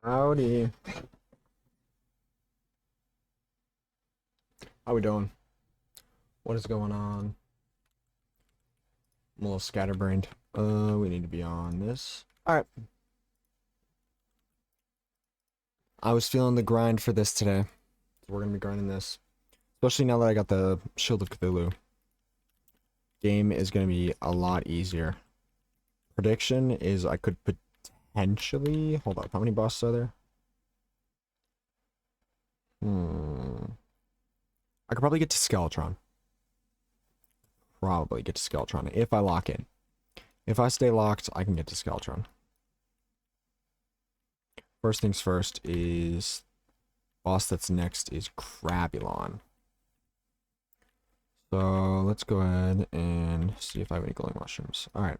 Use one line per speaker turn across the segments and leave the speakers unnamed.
Howdy. How we doing? What is going on? I'm a little scatterbrained. We need to be on this. Alright. I was feeling the grind for this today. We're gonna be grinding this. Especially now that I got the Shield of Cthulhu. Game is gonna be a lot easier. Prediction is I could potentially... Hold up, how many bosses are there? I could probably get to Skeletron. Probably get to Skeletron if I lock in. If I stay locked, I can get to Skeletron. First things first is boss that's next is Crabulon. So let's go ahead and see if I have any glowing mushrooms. Alright.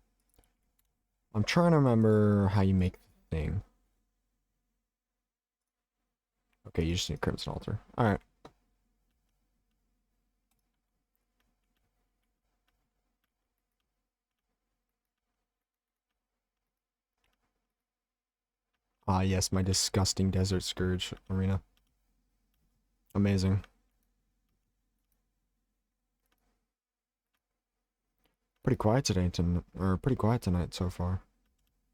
I'm trying to remember how you make the thing. Okay, you just need Crimson Altar. Alright. Ah, yes, my disgusting Desert Scourge arena. Amazing. Pretty quiet today, pretty quiet tonight so far.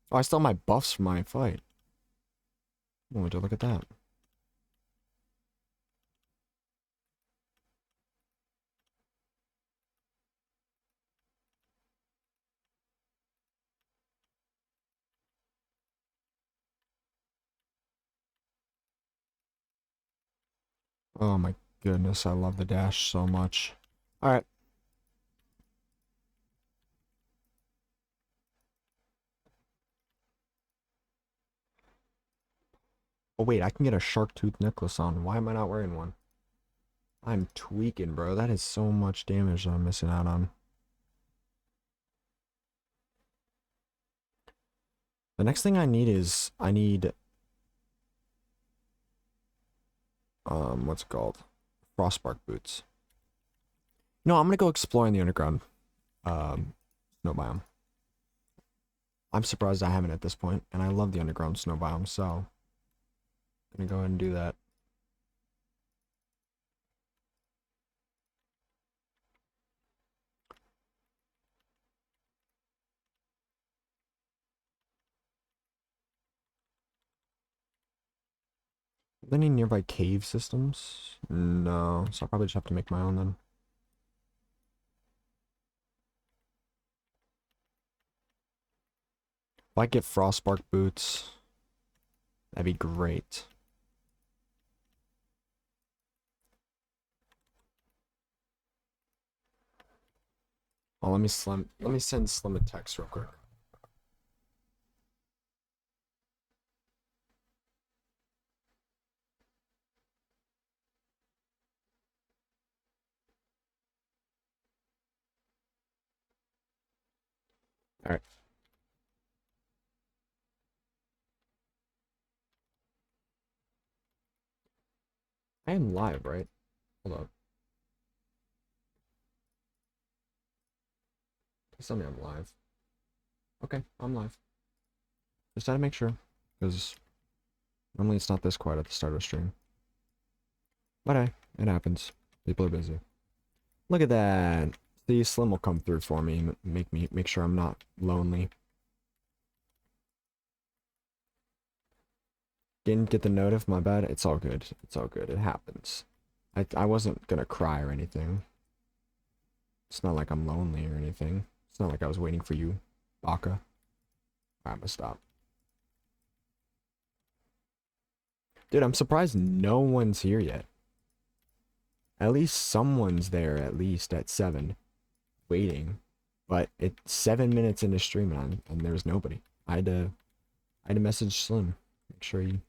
Oh, I still have my buffs from my fight. Oh, look at that. Oh my goodness, I love the dash so much. Alright. Oh wait, I can get a shark tooth necklace on. Why am I not wearing one? I'm tweaking, bro. That is so much damage that I'm missing out on. The next thing I need is, what's it called? Frostbark boots. No, I'm gonna go explore in the underground, snow biome. I'm surprised I haven't at this point, and I love the underground snow biome, so I'm gonna go ahead and do that. Are there any nearby cave systems? No, so I'll probably just have to make my own then. If I get Frostbark boots, that'd be great. Oh, let me send Slim a text real quick. Alright. I am live, right? Hold up. Please tell me I'm live. Okay, I'm live. Just had to make sure, because normally it's not this quiet at the start of a stream. But hey, it happens. People are busy. Look at that. See, Slim will come through for me and make sure I'm not lonely. Didn't get the notif, my bad. It's all good. It's all good. It happens. I wasn't gonna cry or anything. It's not like I'm lonely or anything. It's not like I was waiting for you, Baka. I'm gonna stop. Dude, I'm surprised no one's here yet. At least someone's there, at least at 7, waiting. But it's 7 minutes into stream and there's nobody. I had to message Slim. Make sure you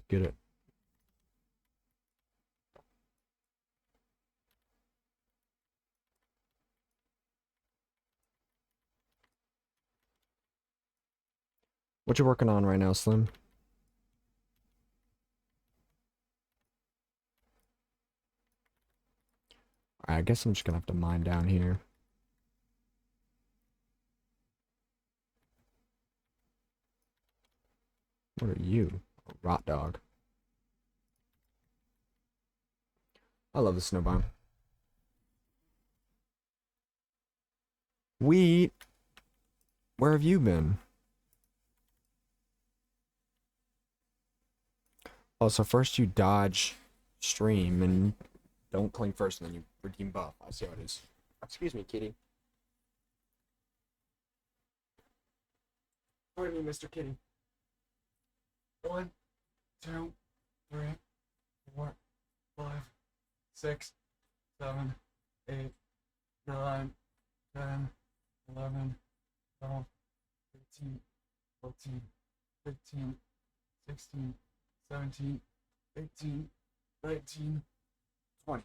get it. What you working on right now, Slim? I guess I'm just gonna have to mine down here. What are you? A rot dog. I love the snow biome. Wheat, where have you been? Oh, so first you dodge stream and don't cling first, and then you redeem buff. I see how it is. Excuse me, kitty. Pardon me, Mr. Kitty. 1, 2, 3, 4, 5, 6, 7, 8, 9, 10, 11, 12, 13, 14, 15, 16, 17, 18, 19, 20.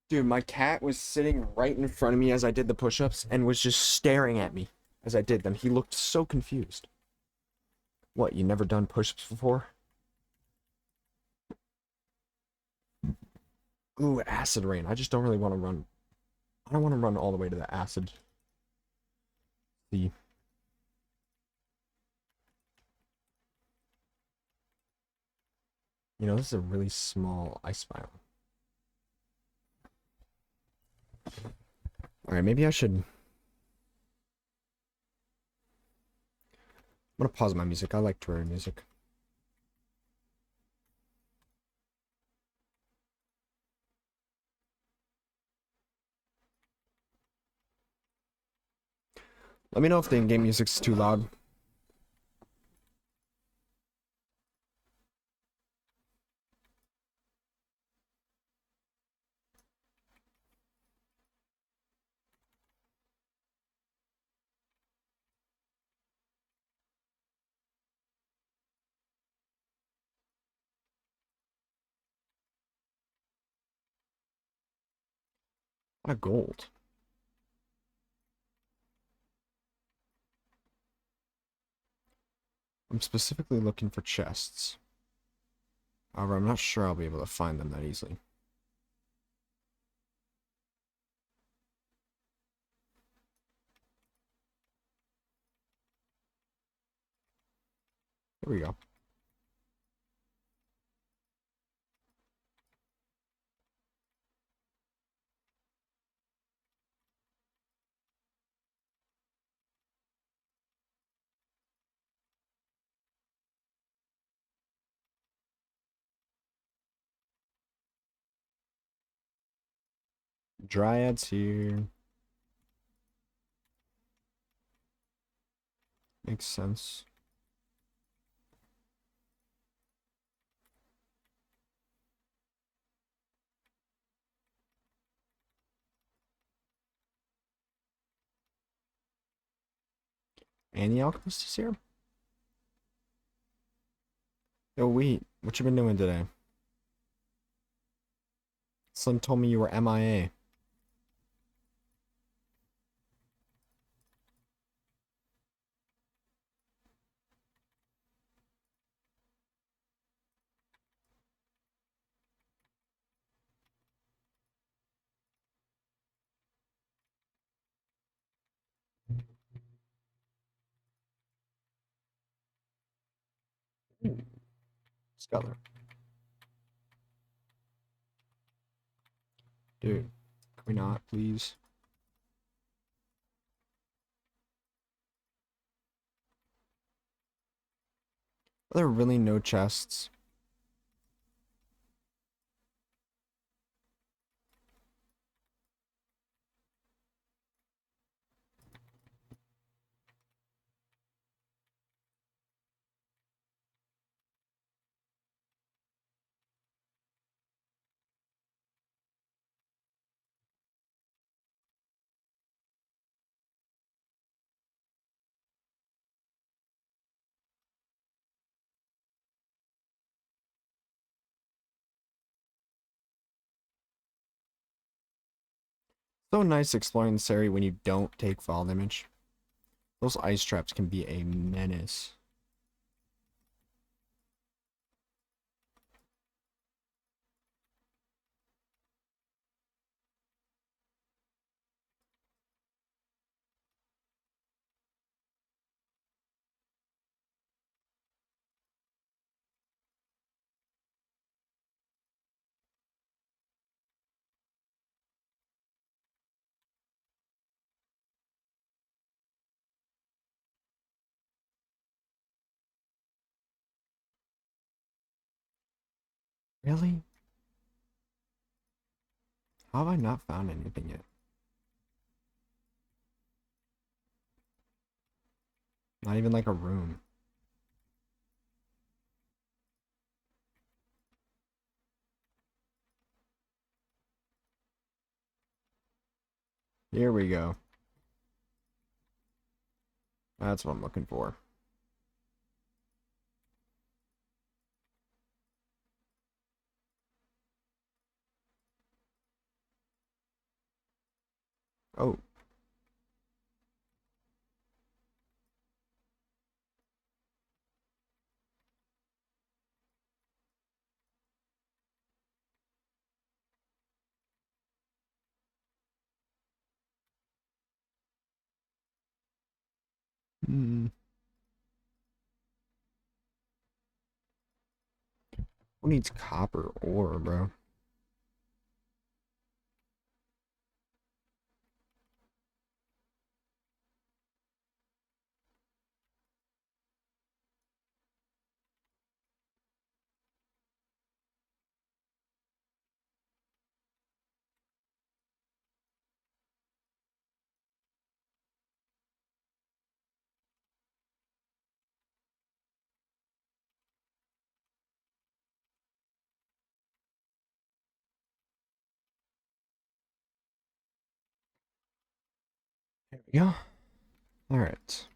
Dude, my cat was sitting right in front of me as I did the push-ups and was just staring at me as I did them. He looked so confused. What, you never done push-ups before? Ooh, acid rain. I just don't really want to run. I don't want to run all the way to the acid. The this is a really small ice biome. Alright, maybe I should. I'm gonna pause my music. I like Terraria music. Let me know if the in-game music's too loud. A lot of gold. I'm specifically looking for chests. However, I'm not sure I'll be able to find them that easily. Here we go. Dryads here. Makes sense. And the alchemist is here. Yo, wheat, what you been doing today? Slim told me you were MIA. Scuttler. Dude, can we not, please? Are there really no chests? So nice exploring this area when you don't take fall damage. Those ice traps can be a menace. Really? How have I not found anything yet? Not even like a room. Here we go. That's what I'm looking for. Oh. Hmm. Who needs copper ore, bro? There we go. Alright.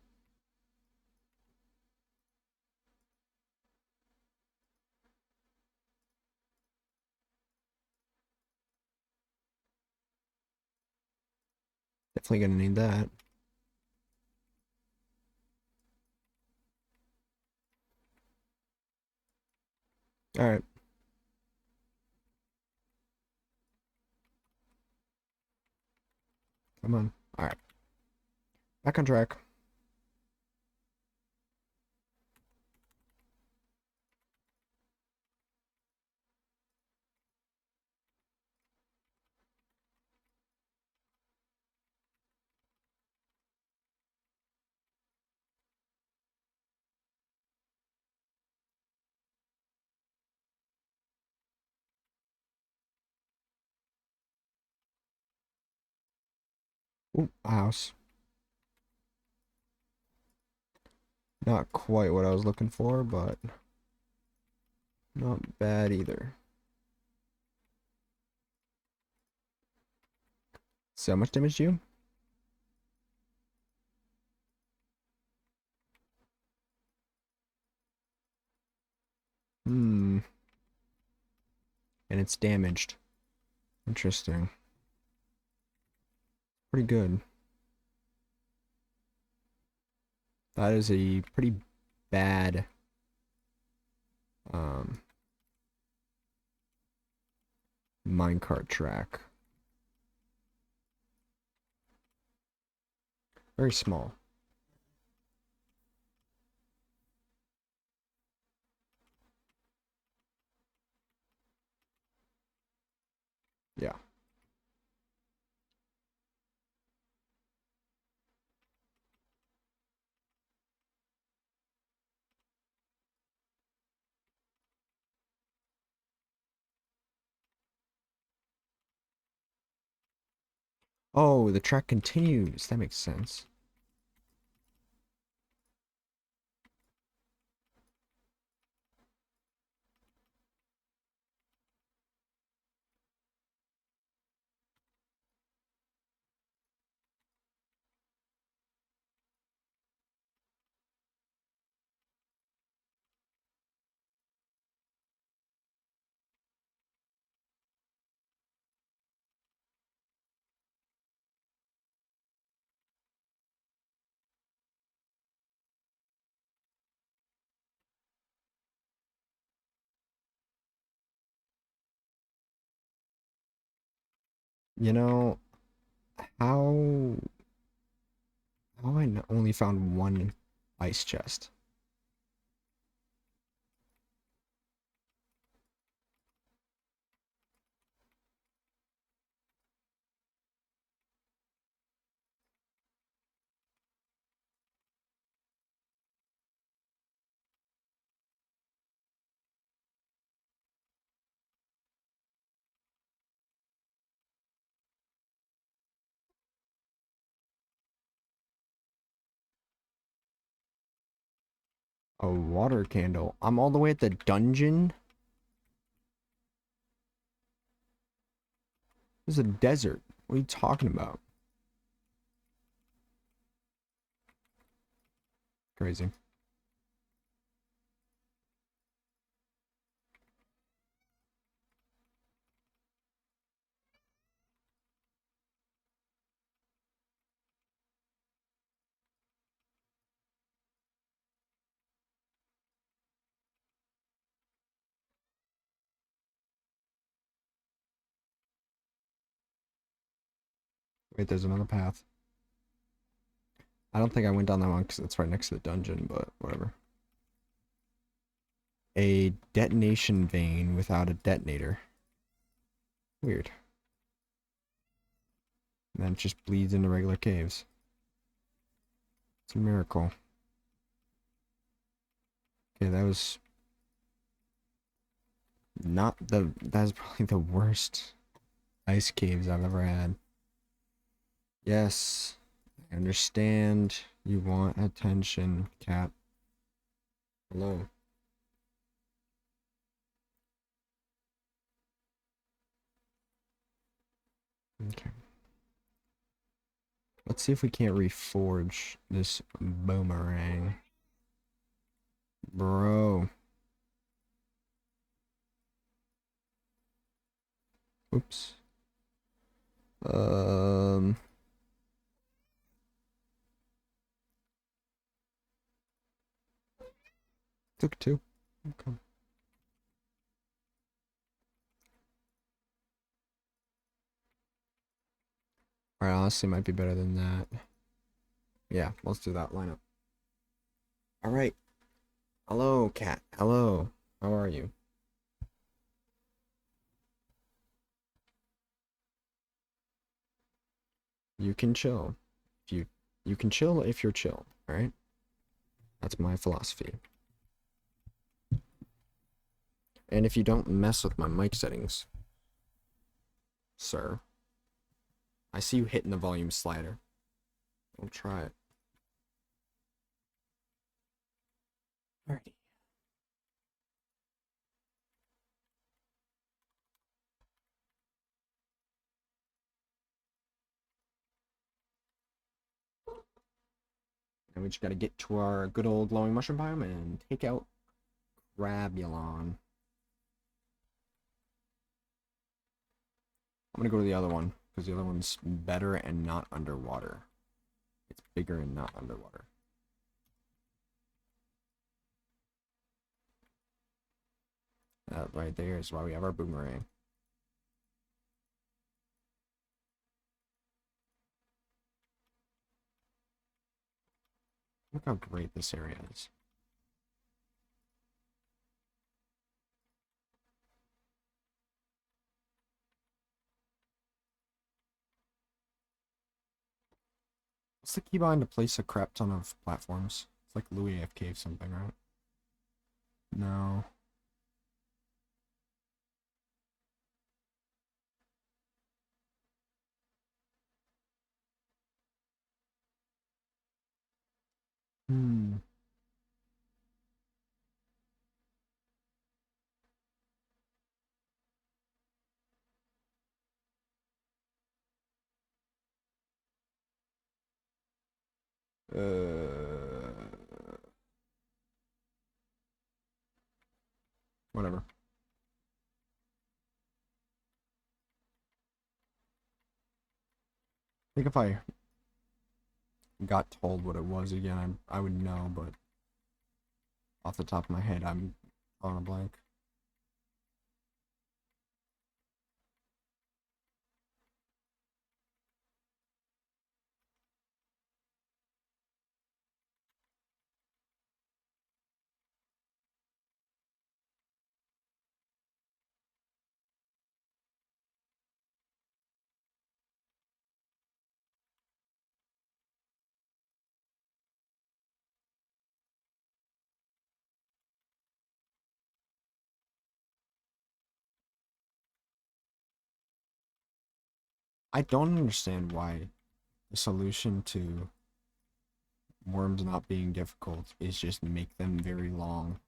Definitely gonna need that. Alright. Come on. Alright. Back on track. Ooh, a house. Not quite what I was looking for, but not bad either. So much damage to you? Hmm. And it's damaged. Interesting. Pretty good. That is a pretty bad um minecart track. Very small. Yeah. Oh, the track continues. That makes sense. You know, how I only found one ice chest. A water candle. I'm all the way at the dungeon. This is a desert. What are you talking about? Crazy. Wait, there's another path. I don't think I went down that one because it's right next to the dungeon, but whatever. A detonation vein without a detonator. Weird. And then it just bleeds into regular caves. It's a miracle. Okay, that was not the... That's probably the worst ice caves I've ever had. Yes, I understand you want attention, cat. Hello. Okay. Let's see if we can't reforge this boomerang. Bro. Oops. Took two. Okay. Alright, honestly might be better than that. Yeah, let's do that lineup. Alright. Hello, cat. Hello. How are you? You can chill. You can chill if you're chill, alright? That's my philosophy. And if you don't mess with my mic settings, sir. I see you hitting the volume slider. I'll try it. Alrighty. And we just gotta get to our good old glowing mushroom biome and take out Crabulon. I'm gonna go to the other one, because the other one's better and not underwater. It's bigger and not underwater. That right there is why we have our boomerang. Look how great this area is. What's the key behind to place a crap ton of platforms? It's like Louis F. Cave something, right? No. Hmm. Whatever. I think if I got told what it was again, I would know, but off the top of my head, I'm on a blank. I don't understand why the solution to worms not being difficult is just make them very long.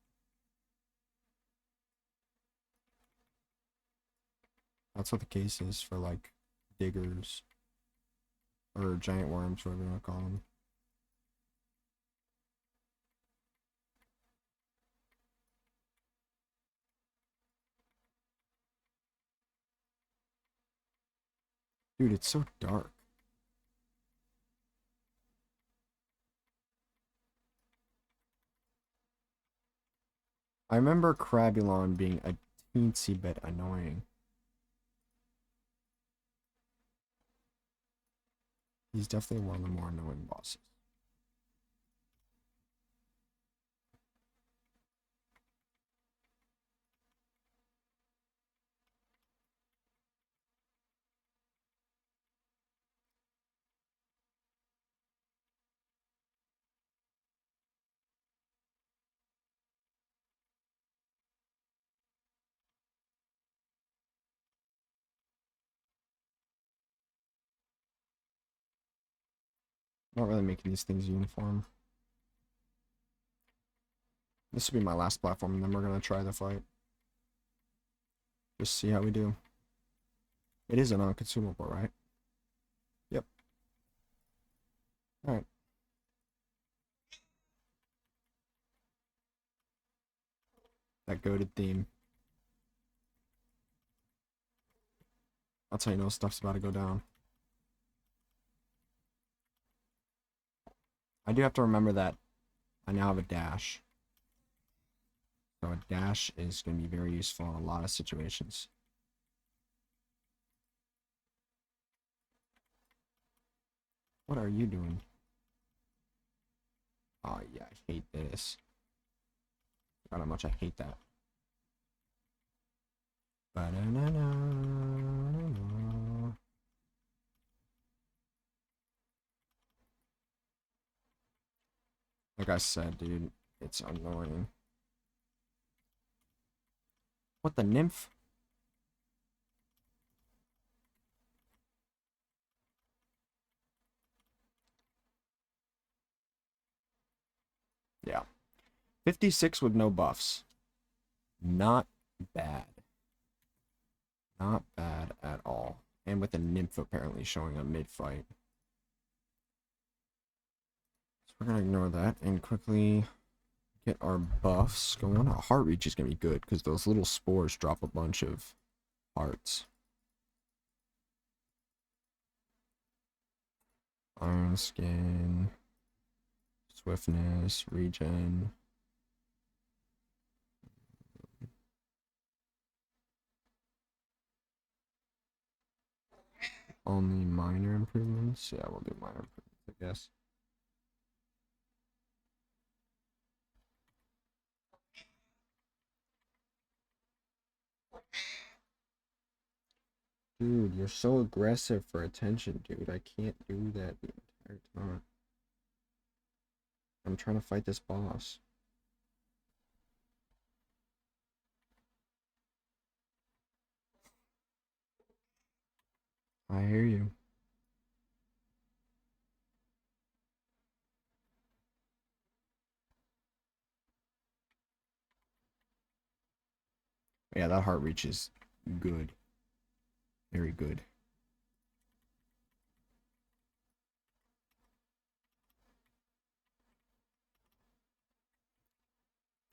That's what the case is for like diggers or giant worms, whatever you want to call them. Dude, it's so dark. I remember Crabulon being a teensy bit annoying. He's definitely one of the more annoying bosses. Not really making these things uniform. This will be my last platform, and then we're gonna try the fight. Just see how we do. It is a non-consumable, right? Yep. Alright. That goated theme. That's how you know stuff's about to go down. I do have to remember that I now have a dash. So a dash is going to be very useful in a lot of situations. What are you doing? Oh yeah, I hate this. God, how much I hate that. Like I said, dude, it's annoying. What, the nymph? Yeah. 56 with no buffs. Not bad. Not bad at all. And with a nymph apparently showing a mid-fight. So we're gonna ignore that and quickly get our buffs going. Heart reach is gonna be good because those little spores drop a bunch of hearts. Iron skin, swiftness, regen. Only minor improvements? Yeah, we'll do minor improvements, I guess. Dude, you're so aggressive for attention, dude. I can't do that the entire time. I'm trying to fight this boss. I hear you. Yeah, that heart reach is good. Very good.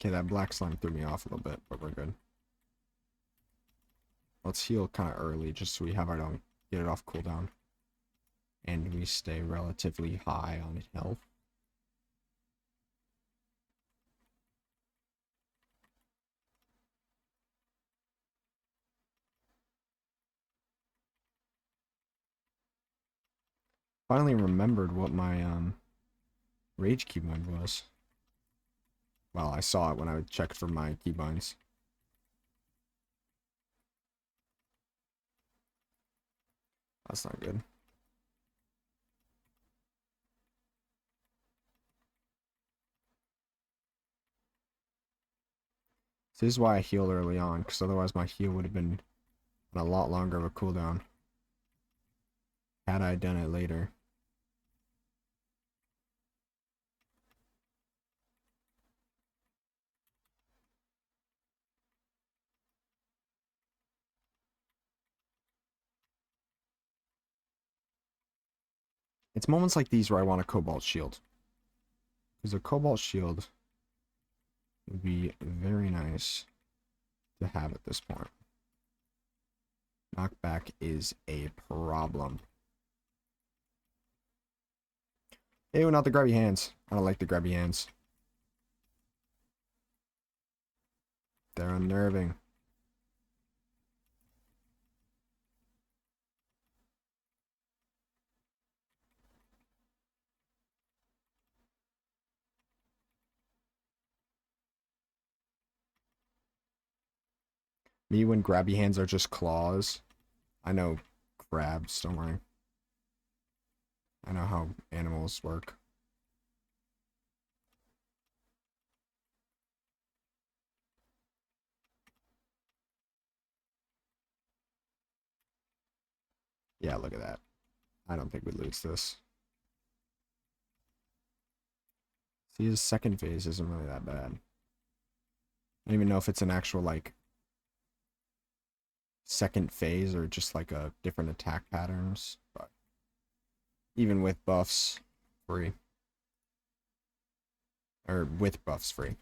Okay, that black slime threw me off a little bit, but we're good. Let's heal kind of early just so we have our don't get it off cooldown. And we stay relatively high on health. Finally remembered what my rage keybind was. Well, I saw it when I checked for my keybinds. That's not good. So this is why I healed early on, because otherwise my heal would have been on a lot longer of a cooldown. Had I done it later. It's moments like these where I want a cobalt shield. Because a cobalt shield would be very nice to have at this point. Knockback is a problem. Ew, not the grabby hands. I don't like the grabby hands. They're unnerving. Me when grabby hands are just claws. I know crabs, don't worry. I know how animals work. Yeah, look at that. I don't think we lose this. See, his second phase isn't really that bad. I don't even know if it's an actual, like, second phase or just, like, a different attack patterns. But even with buffs free. Or with buffs free.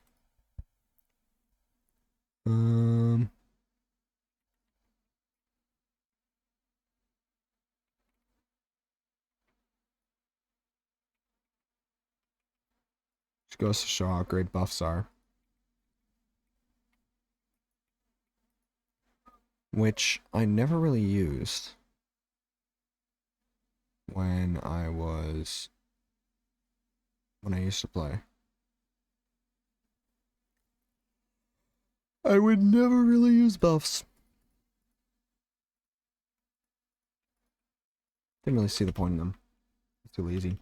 Just goes to show how great buffs are. Which I never really used when I used to play. I would never really use buffs. Didn't really see the point in them. It's too lazy.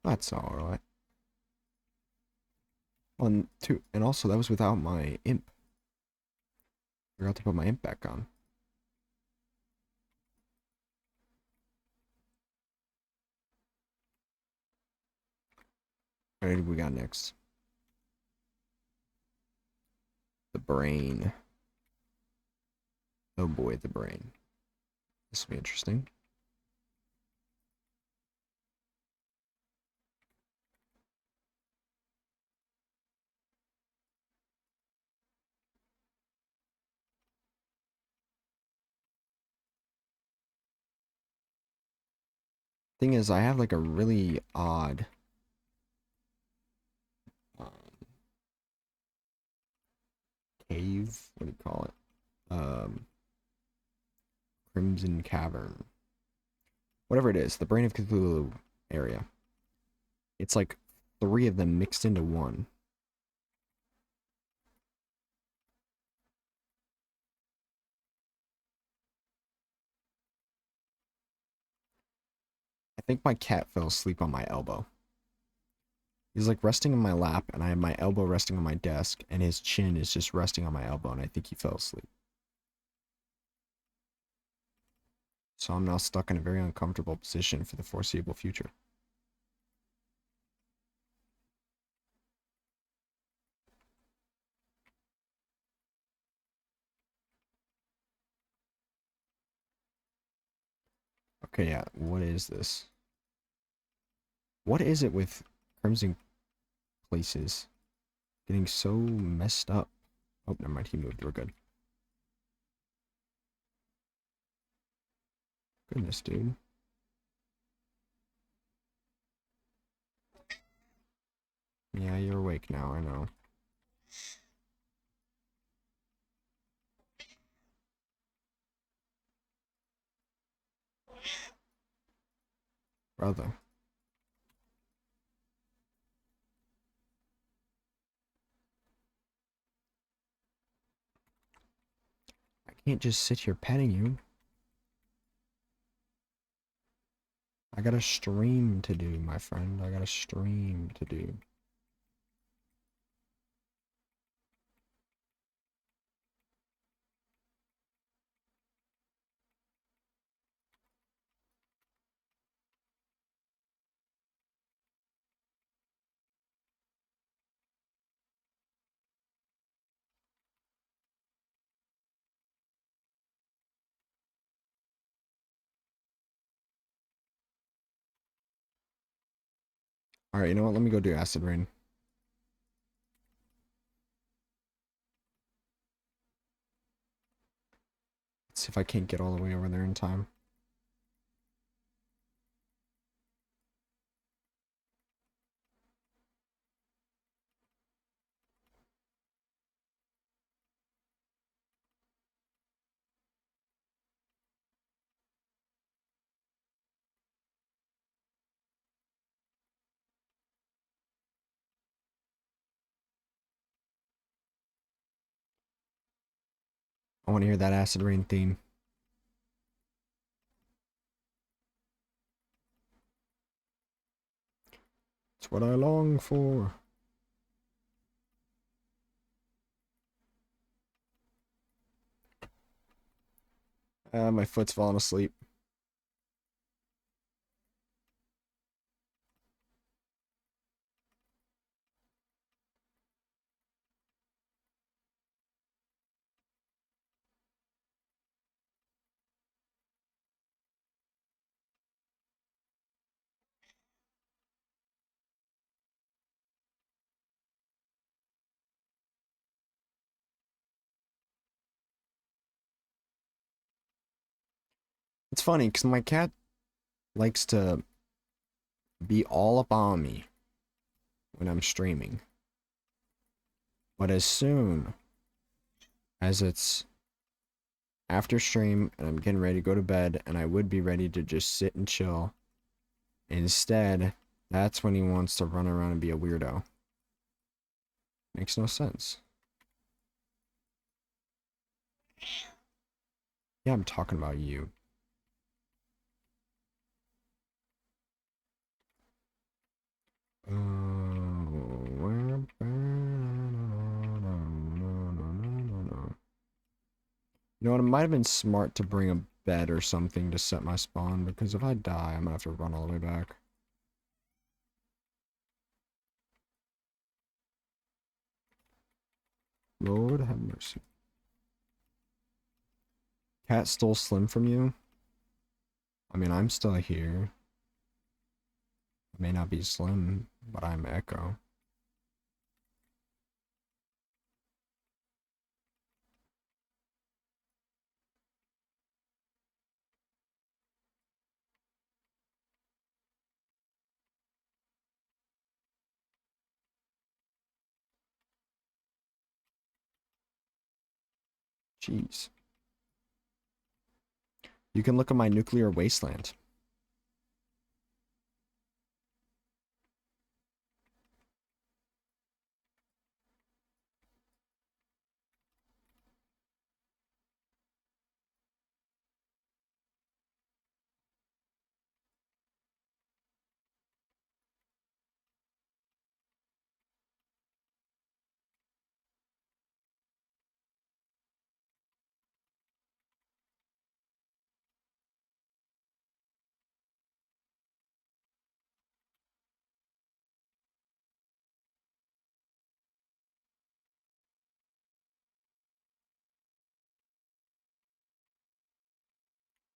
That's alright. And also that was without my imp. Forgot to put my imp back on. Alright, what do we got next? The brain. Oh boy, the brain. This will be interesting. Thing is, I have like a really odd cave. What do you call it? Crimson Cavern. Whatever it is, the Brain of Cthulhu area. It's like 3 of them mixed into one. I think my cat fell asleep on my elbow. He's like resting on my lap, and I have my elbow resting on my desk, and his chin is just resting on my elbow, and I think he fell asleep. So I'm now stuck in a very uncomfortable position for the foreseeable future. Okay, yeah, what is this? What is it with Crimson Places getting so messed up? Oh, never mind, he moved, we're good. Goodness, dude. Yeah, you're awake now, I know. Brother. I can't just sit here petting you. I got a stream to do, my friend. I got a stream to do. Alright, you know what? Let me go do acid rain. Let's see if I can't get all the way over there in time. I want to hear that acid rain theme. It's what I long for. My foot's falling asleep. It's funny because my cat likes to be all up on me when I'm streaming. But as soon as it's after stream and I'm getting ready to go to bed and I would be ready to just sit and chill, instead, that's when he wants to run around and be a weirdo. Makes no sense. Yeah, I'm talking about you. You know what, it might have been smart to bring a bed or something to set my spawn, because if I die, I'm gonna have to run all the way back. Lord have mercy. Cat stole Slim from you? I mean, I'm still here. I may not be Slim, but I'm Echo. Jeez. You can look at my nuclear wasteland.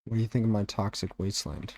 What do you think of my toxic wasteland?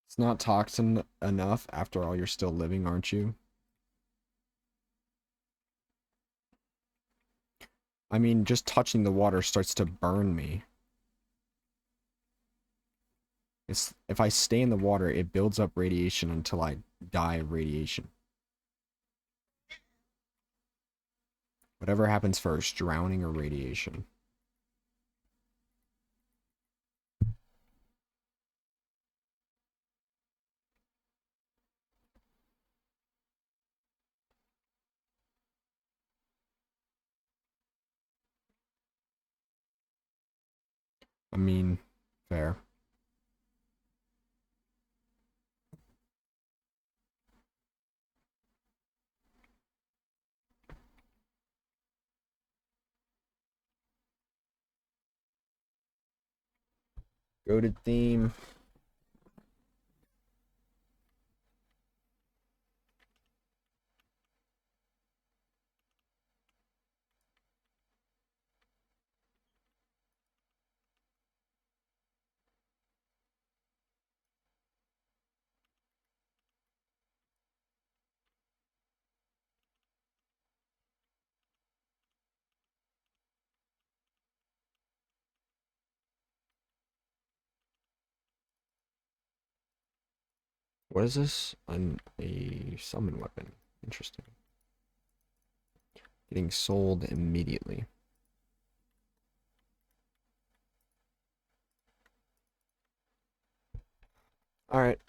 It's not toxin enough. After all, you're still living, aren't you? I mean, just touching the water starts to burn me. If I stay in the water, it builds up radiation until I die of radiation. Whatever happens first, drowning or radiation. I mean, fair. Goated theme. What is this? A summon weapon. Interesting. Getting sold immediately. Alright.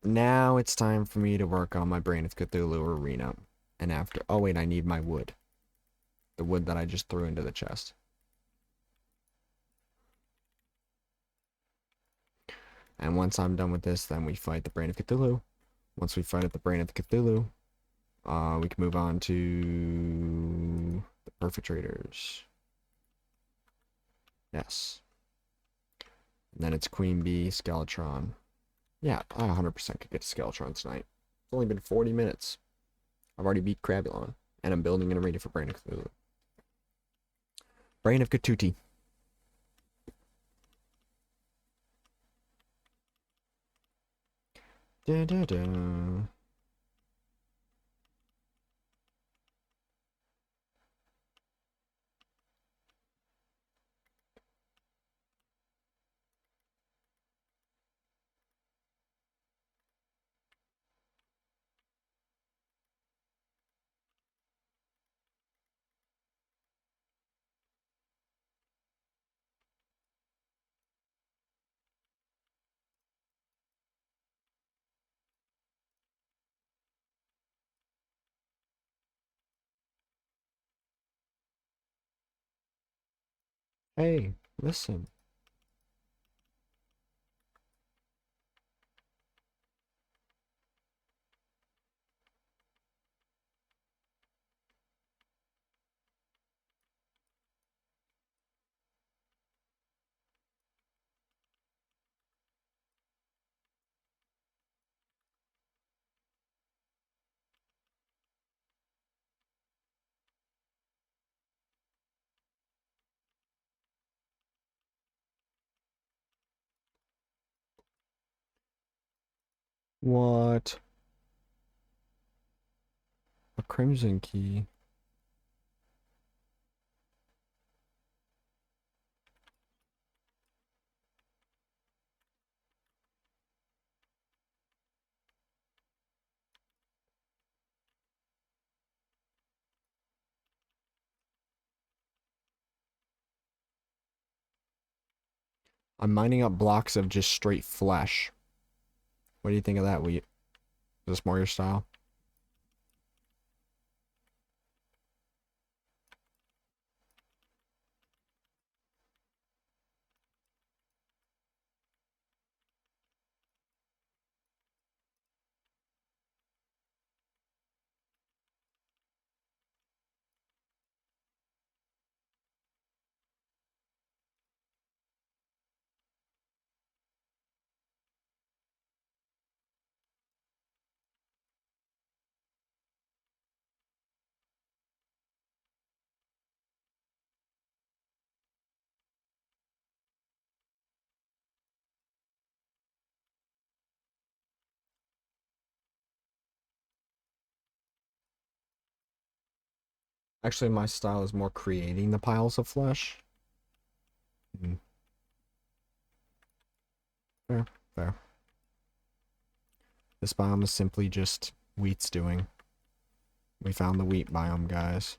Now it's time for me to work on my Brain of Cthulhu arena. And after... Oh, wait, I need my wood. The wood that I just threw into the chest. And once I'm done with this, then we fight the Brain of Cthulhu. Once we fight at the Brain of Cthulhu, we can move on to the Perpetrators. Yes. And then it's Queen Bee, Skeletron. Yeah, I 100% could get to Skeletron tonight. It's only been 40 minutes. I've already beat Crabulon, and I'm building an arena for Brain of Cthulhu. Brain of Cthulhu. Da, da, da. Hey, listen. What? A crimson key. I'm mining up blocks of just straight flesh. What do you think of that, Wheat? Is this more your style? Actually, my style is more creating the piles of flesh. Mm. Fair, fair. This biome is simply just wheat's doing. We found the wheat biome, guys.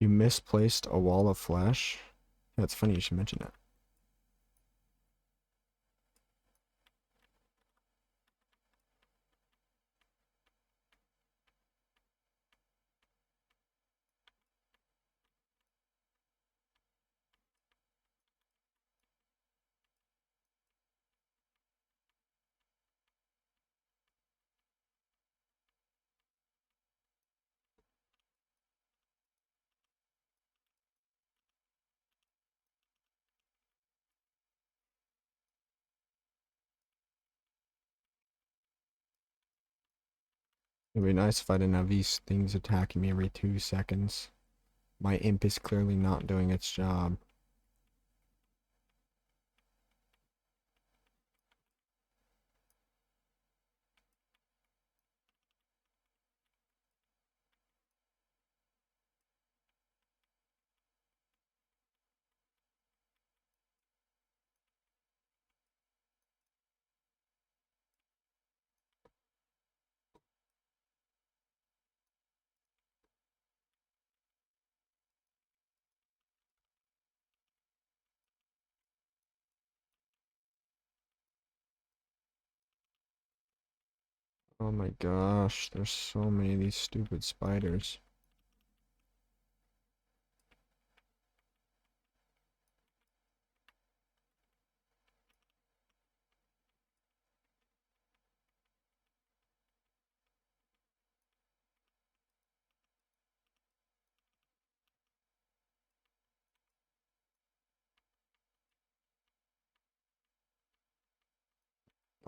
You misplaced a wall of flesh? That's funny you should mention that. It'd be nice if I didn't have these things attacking me every 2 seconds. My imp is clearly not doing its job. Oh my gosh, there's so many of these stupid spiders.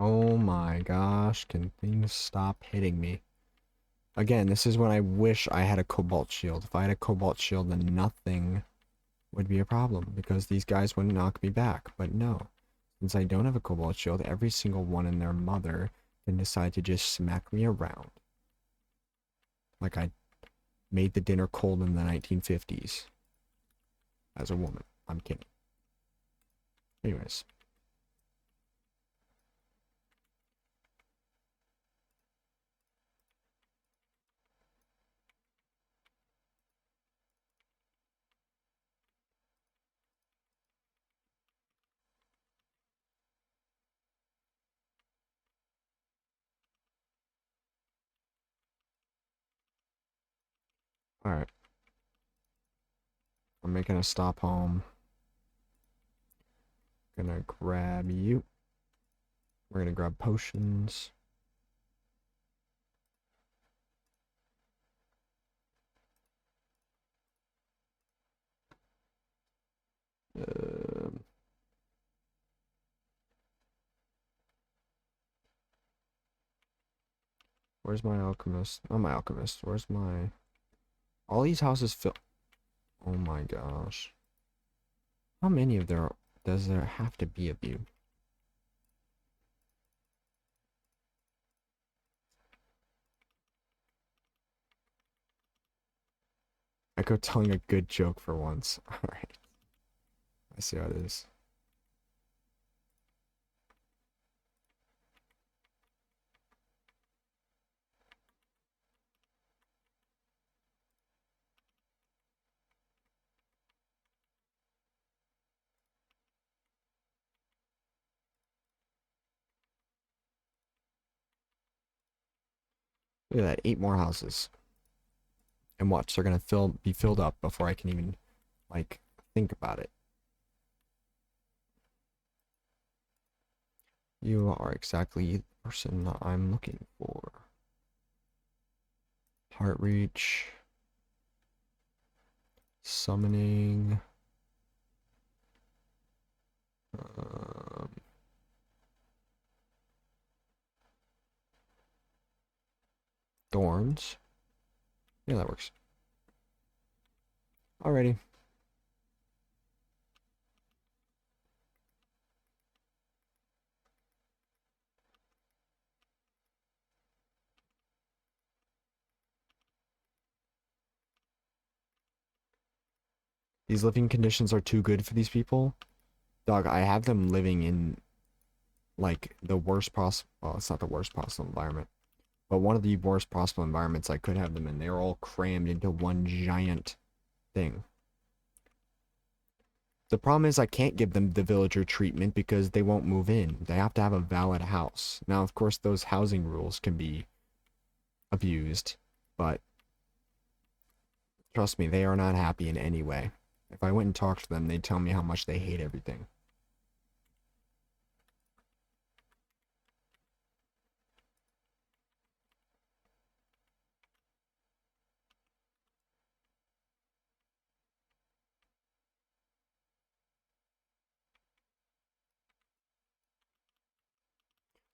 Oh my gosh, can things stop hitting me? Again, this is when I wish I had a cobalt shield. If I had a cobalt shield, then nothing would be a problem because these guys wouldn't knock me back. But no, since I don't have a cobalt shield, every single one and their mother can decide to just smack me around. Like I made the dinner cold in the 1950s. As a woman. I'm kidding. Anyways. Alright. I'm making a stop home. Gonna grab you. We're gonna grab potions. Um, where's my alchemist? Oh, my alchemist. Where's my... All these houses fill... Oh my gosh. How many of there does there have to be of you? I go telling a good joke for once. Alright. I see how it is. Look at that. 8 more houses. And watch, they're gonna be filled up before I can even, like, think about it. You are exactly the person that I'm looking for. Heart reach. Summoning. Um, Thorns. Yeah, that works. Alrighty. These living conditions are too good for these people. Dog, I have them living in, like, the worst possible... Well, it's not the worst possible environment. But one of the worst possible environments I could have them in. They're all crammed into one giant thing. The problem is I can't give them the villager treatment because they won't move in. They have to have a valid house. Now, of course, those housing rules can be abused, but trust me, they are not happy in any way. If I went and talked to them, they'd tell me how much they hate everything.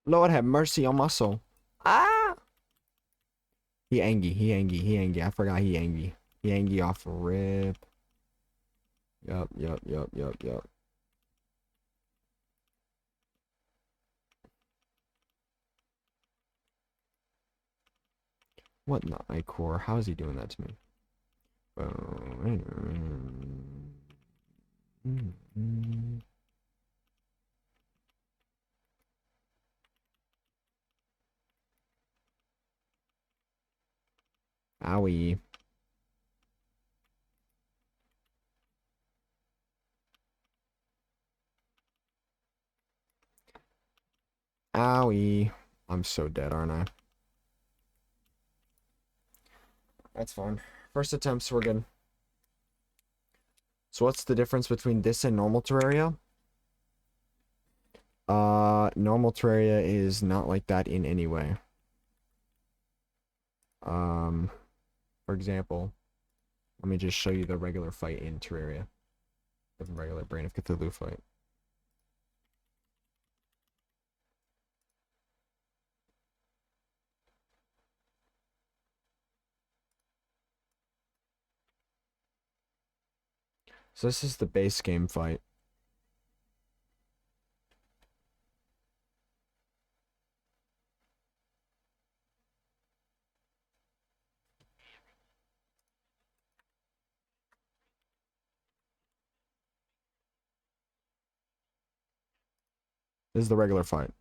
Lord have mercy on my soul. Ah! He angry, he angry, he angry. I forgot he angry. He angry off a rip. Yup, yup, yup, yup, yup. What in the Ichor? How is he doing that to me? Owie. Owie. I'm so dead, aren't I? That's fine. First attempts were good. So what's the difference between this and normal Terraria? Normal Terraria is not like that in any way. For example, let me just show you the regular fight in Terraria. The regular Brain of Cthulhu fight. So this is the base game fight. This is the regular fight.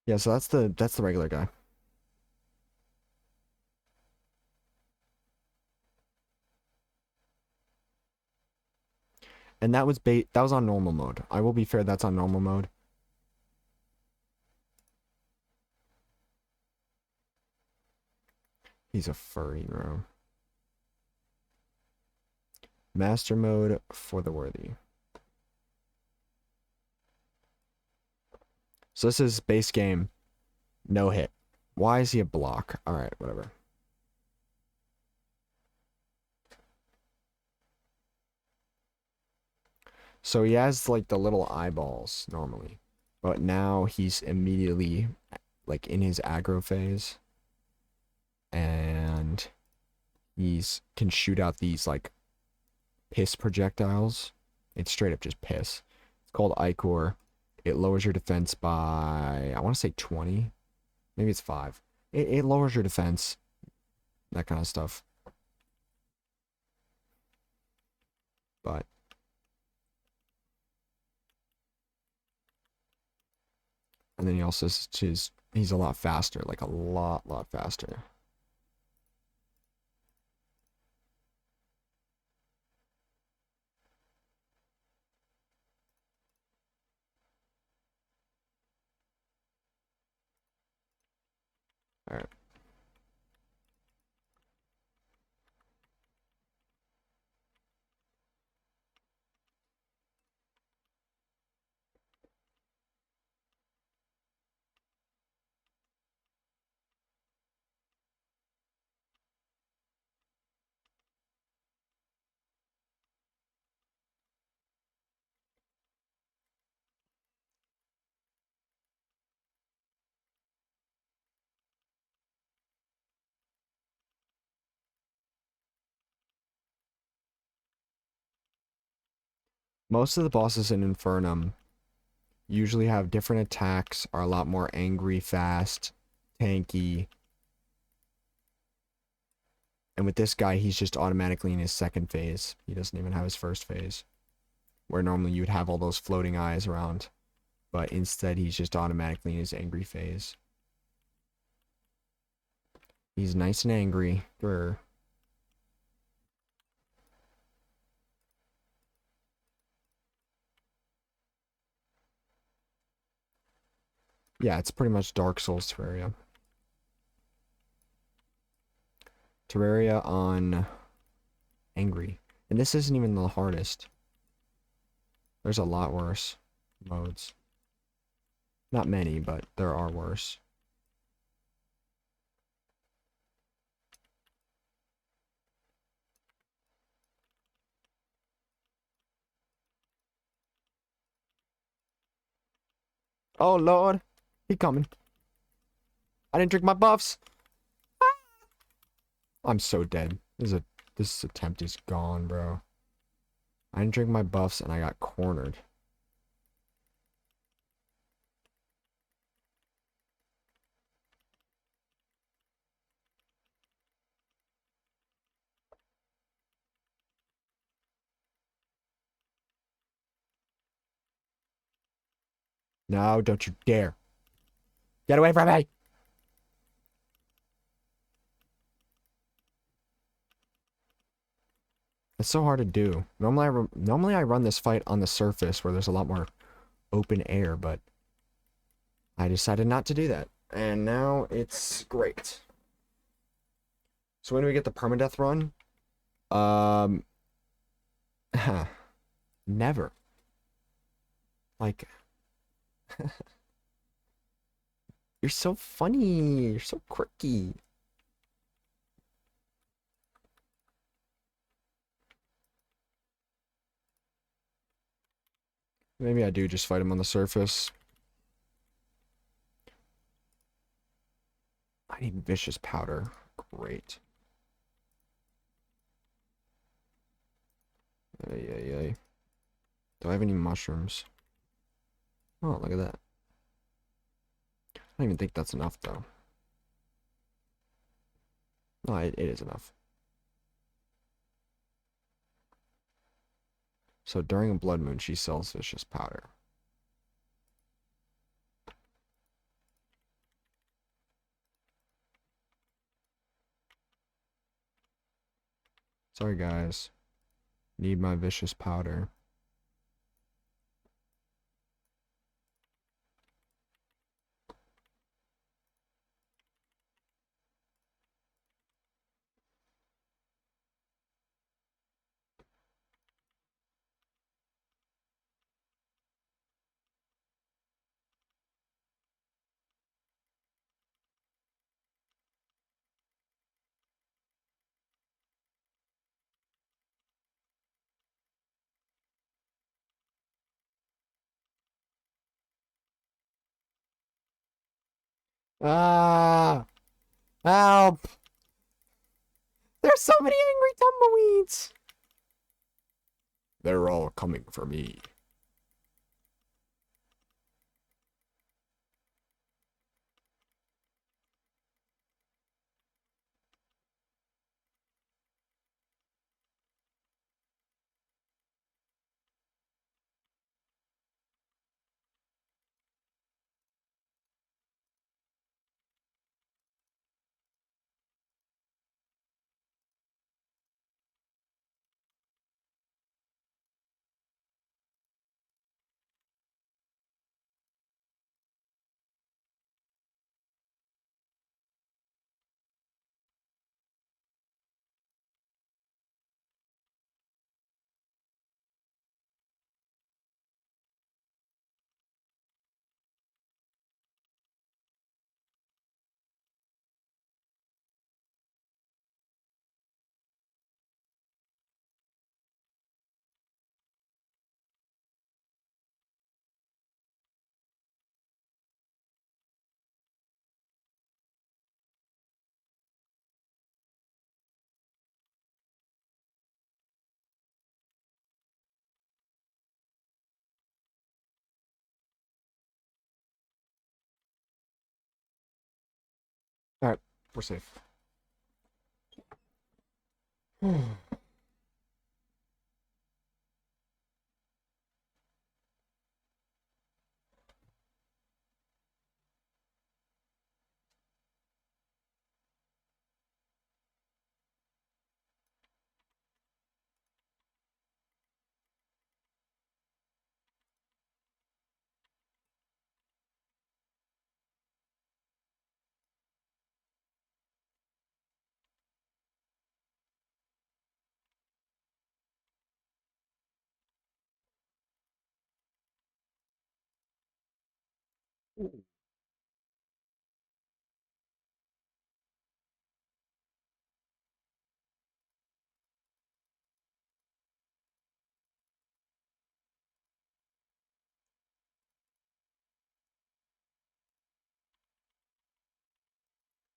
Yeah, so that's the regular guy. And that was on normal mode. I will be fair, that's on normal mode. He's a furry, bro. Master mode for the worthy. So this is base game. No hit. Why is he a block? Alright, whatever. So he has like the little eyeballs normally. But now he's immediately like in his aggro phase. And he's can shoot out these like piss projectiles. It's straight up just piss. It's called Ichor. It lowers your defense by, I want to say 20. Maybe it's 5. It lowers your defense. That kind of stuff. But and then he also he's a lot faster, like a lot faster. All right. Most of the bosses in Infernum usually have different attacks, are a lot more angry, fast, tanky. And with this guy, he's just automatically in his second phase. He doesn't even have his first phase. Where normally you'd have all those floating eyes around. But instead, he's just automatically in his angry phase. He's nice and angry. Grr. Yeah, it's pretty much Dark Souls Terraria. Terraria on angry. And this isn't even the hardest. There's a lot worse modes. Not many, but there are worse. Oh lord, he coming. I didn't drink my buffs. I'm so dead. This attempt is gone, bro. I didn't drink my buffs and I got cornered. No, don't you dare. Get away from me! It's so hard to do. Normally I run this fight on the surface where there's a lot more open air, but I decided not to do that. And now it's great. So when do we get the permadeath run? Um, never. Like, you're so funny. You're so quirky. Maybe I do just fight him on the surface. I need vicious powder. Great. Ay, ay, ay. Do I have any mushrooms? Oh, look at that. I don't even think that's enough, though. No, it is enough. So during a blood moon, she sells vicious powder. Sorry, guys. Need my vicious powder. Ah! Help! There's so many angry tumbleweeds! They're all coming for me. We're safe.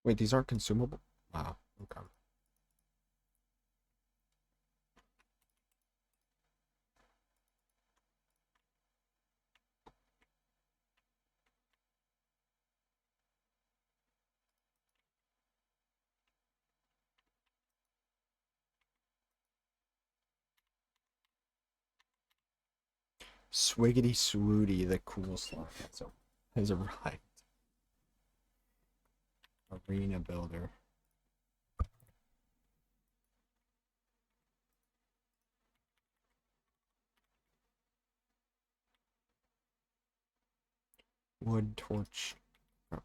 Wait, these aren't consumable? Wow, okay. Swiggity swooty, the cool stuff. So has arrived. Arena builder. Wood torch. Oh.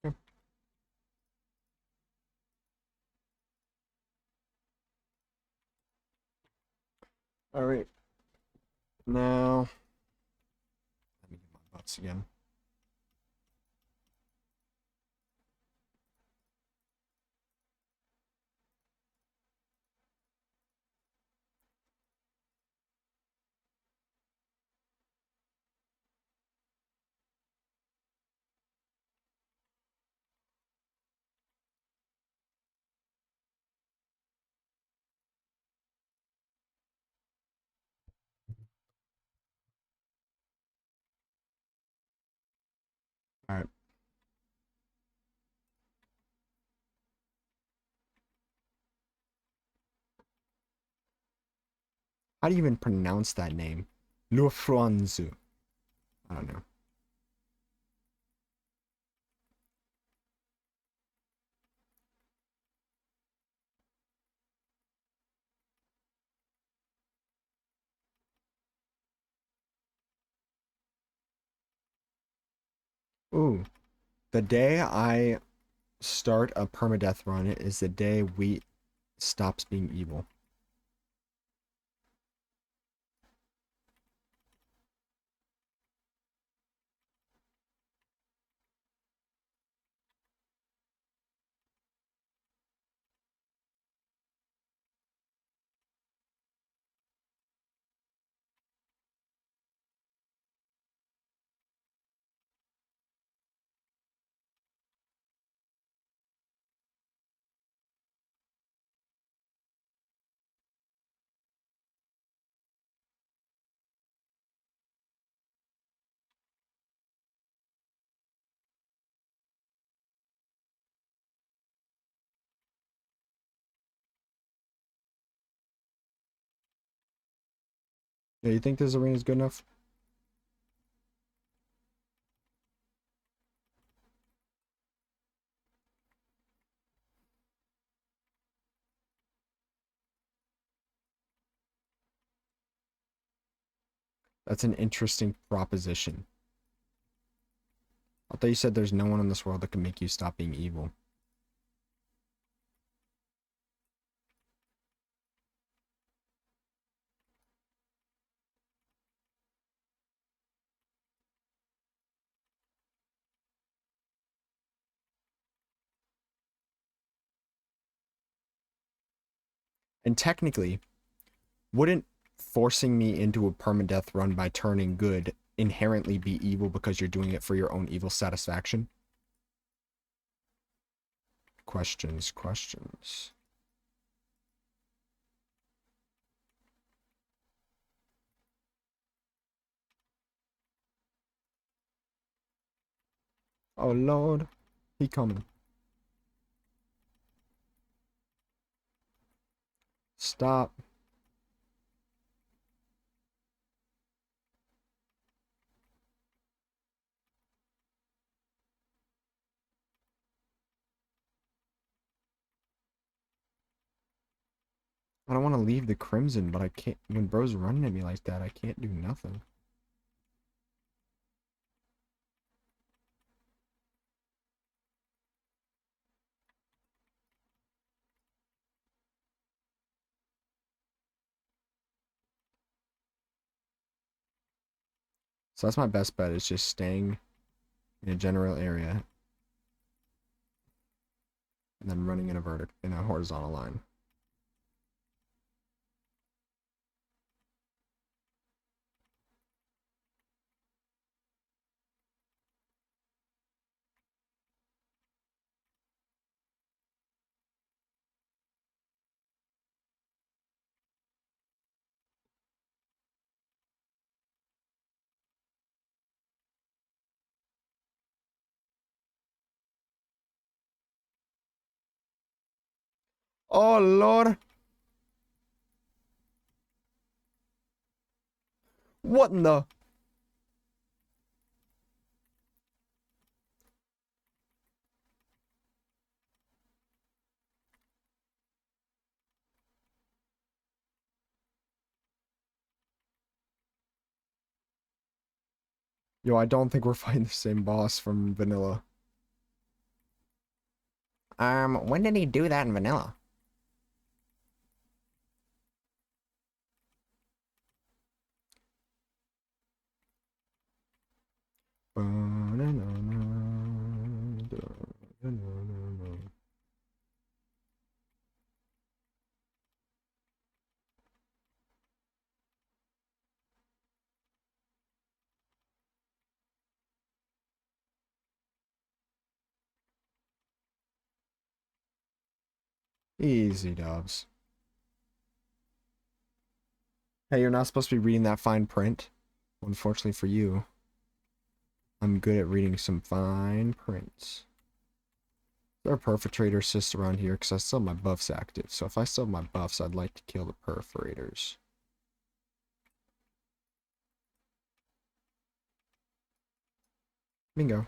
Okay. All right. Now, let me get my butts again. All right. How do you even pronounce that name? Lufranzu. I don't know. Ooh. The day I start a permadeath run is the day wheat stops being evil. Yeah, you think this arena is good enough? That's an interesting proposition. I thought you said there's no one in this world that can make you stop being evil. And technically, wouldn't forcing me into a permadeath run by turning good inherently be evil because you're doing it for your own evil satisfaction? Questions. Oh Lord, he coming. Stop. I don't want to leave the Crimson, but I can't. When bro's running at me like that, I can't do nothing. So that's my best bet, is just staying in a general area and then running in a horizontal line. Oh Lord. What in the? Yo, I don't think we're fighting the same boss from vanilla. When did he do that in vanilla? Easy dubs. Hey, you're not supposed to be reading that fine print. Unfortunately for you, I'm good at reading some fine prints. There are perforator assists around here because I still have my buffs active. So if I still have my buffs, I'd like to kill the perforators. Bingo.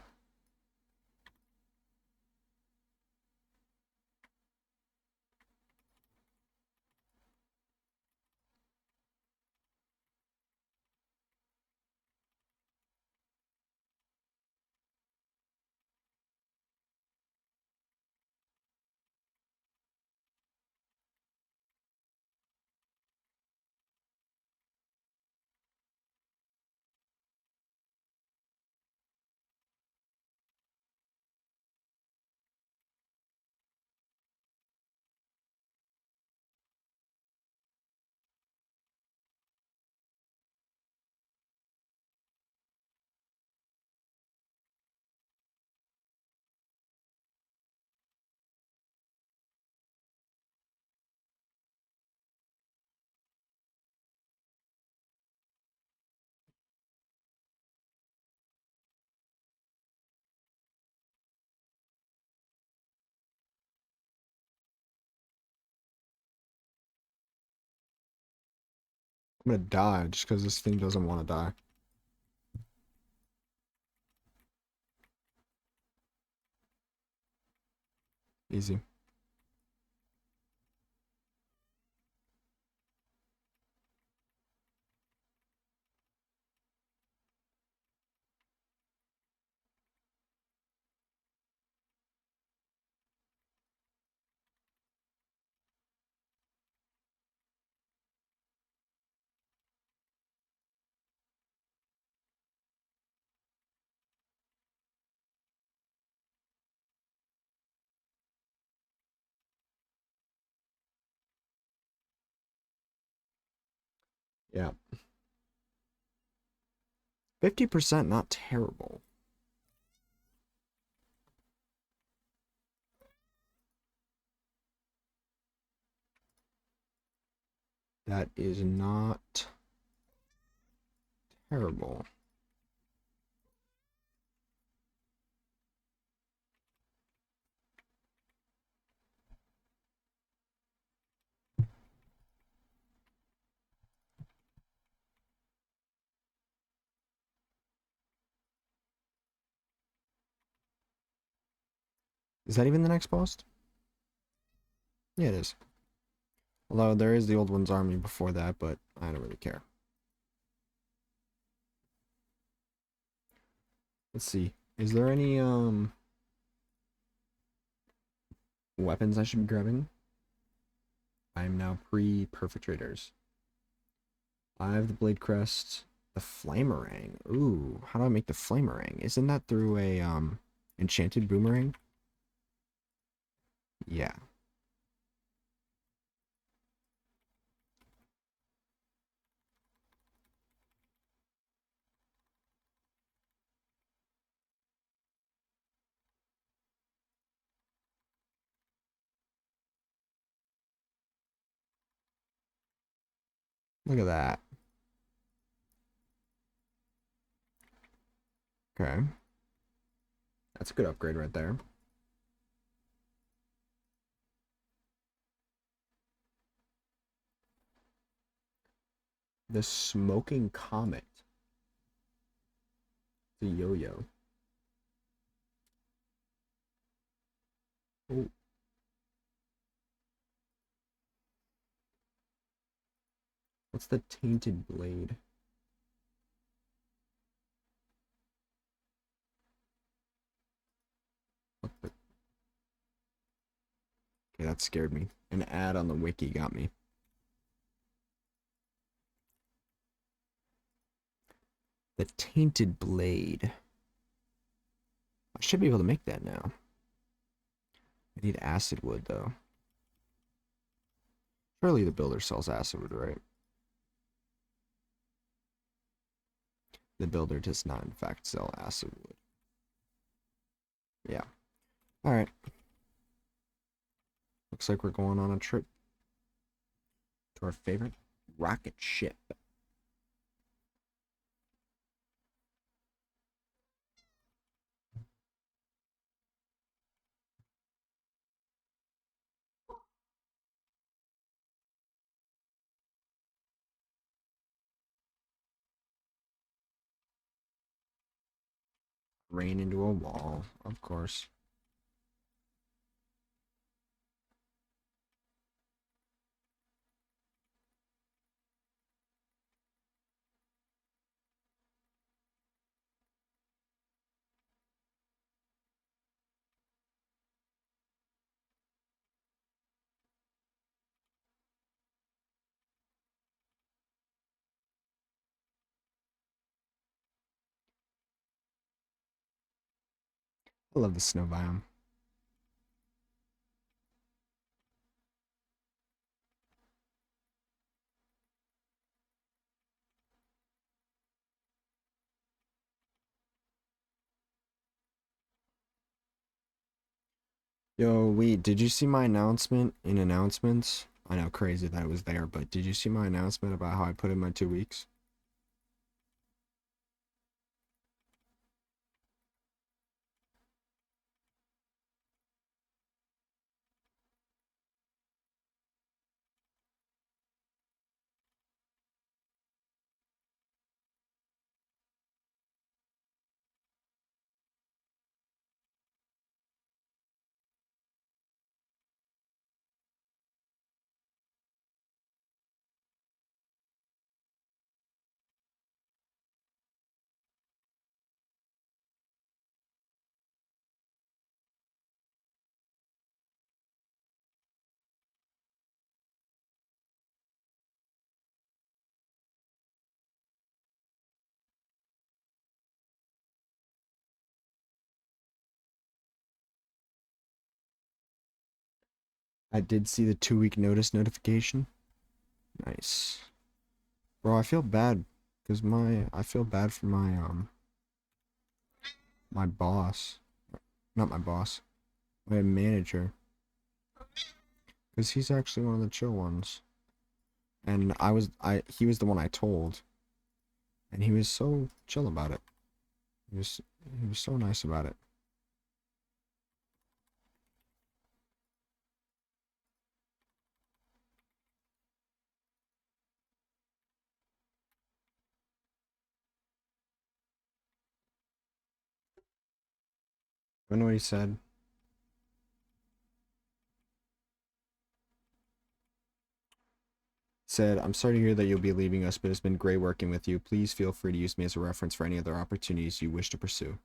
I'm gonna die just because this thing doesn't want to die. Easy. Yeah. 50%, not terrible. That is not terrible. Is that even the next boss? Yeah, it is. Although there is the old one's army before that, but I don't really care. Let's see. Is there any weapons I should be grabbing? I am now pre-perpetrators. I have the blade crest, the flamerang. Ooh, how do I make the flamerang? Isn't that through a enchanted boomerang? Yeah. Look at that. Okay. That's a good upgrade right there. The smoking comet. The yo-yo. Oh. What's the tainted blade? What the? Okay, that scared me. An ad on the wiki got me. The tainted blade. I should be able to make that now. I need acid wood though. Surely the builder sells acid wood, right? The builder does not in fact sell acid wood. Yeah. Alright. Looks like we're going on a trip to our favorite rocket ship. Rain into a wall, of course. I love the snow biome. Yo, wait, did you see my announcement in announcements? I know, crazy that it was there, but did you see my announcement about how I put in my 2 weeks? I did see the 2 week notice notification. Nice. Bro, I feel bad because I feel bad for my boss. Not my boss. My manager. Because he's actually one of the chill ones. And he was the one I told, and he was so chill about it. He was he was so nice about it. I know what he said. Said, I'm sorry to hear that you'll be leaving us, but it's been great working with you. Please feel free to use me as a reference for any other opportunities you wish to pursue.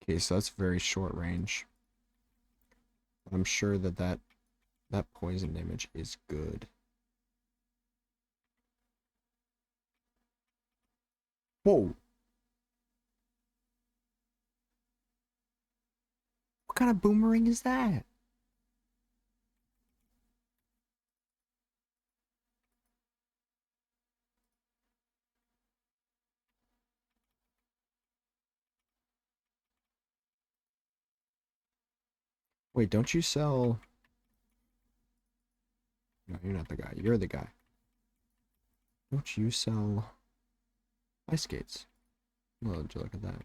Okay, so that's very short range. I'm sure that poison damage is good. Whoa! What kind of boomerang is that? Wait, don't you sell... No, you're not the guy. You're the guy. Don't you sell ice skates? Well, would you look at that?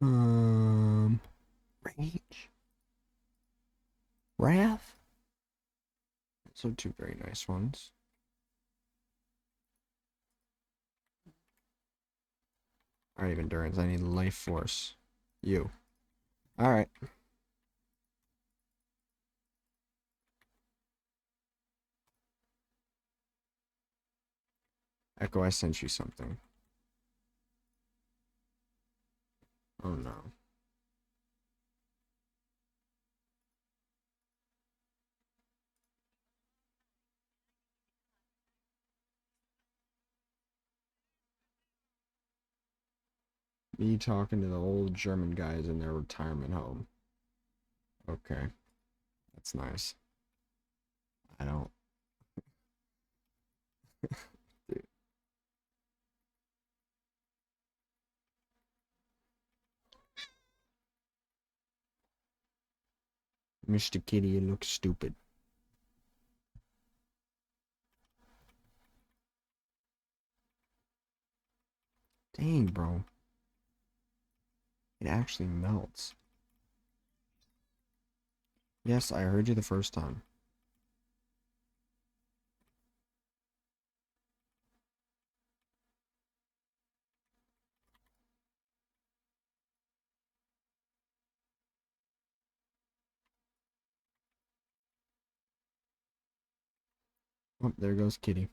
Um, Rage? Wrath? So two very nice ones. I need endurance. I need life force. You. Alright. Echo, I sent you something. Oh no. Me talking to the old German guys in their retirement home. Okay. That's nice. I don't... Mr. Kitty, you look stupid. Dang, bro. It actually melts. Yes, I heard you the first time. Oh, there goes Kitty.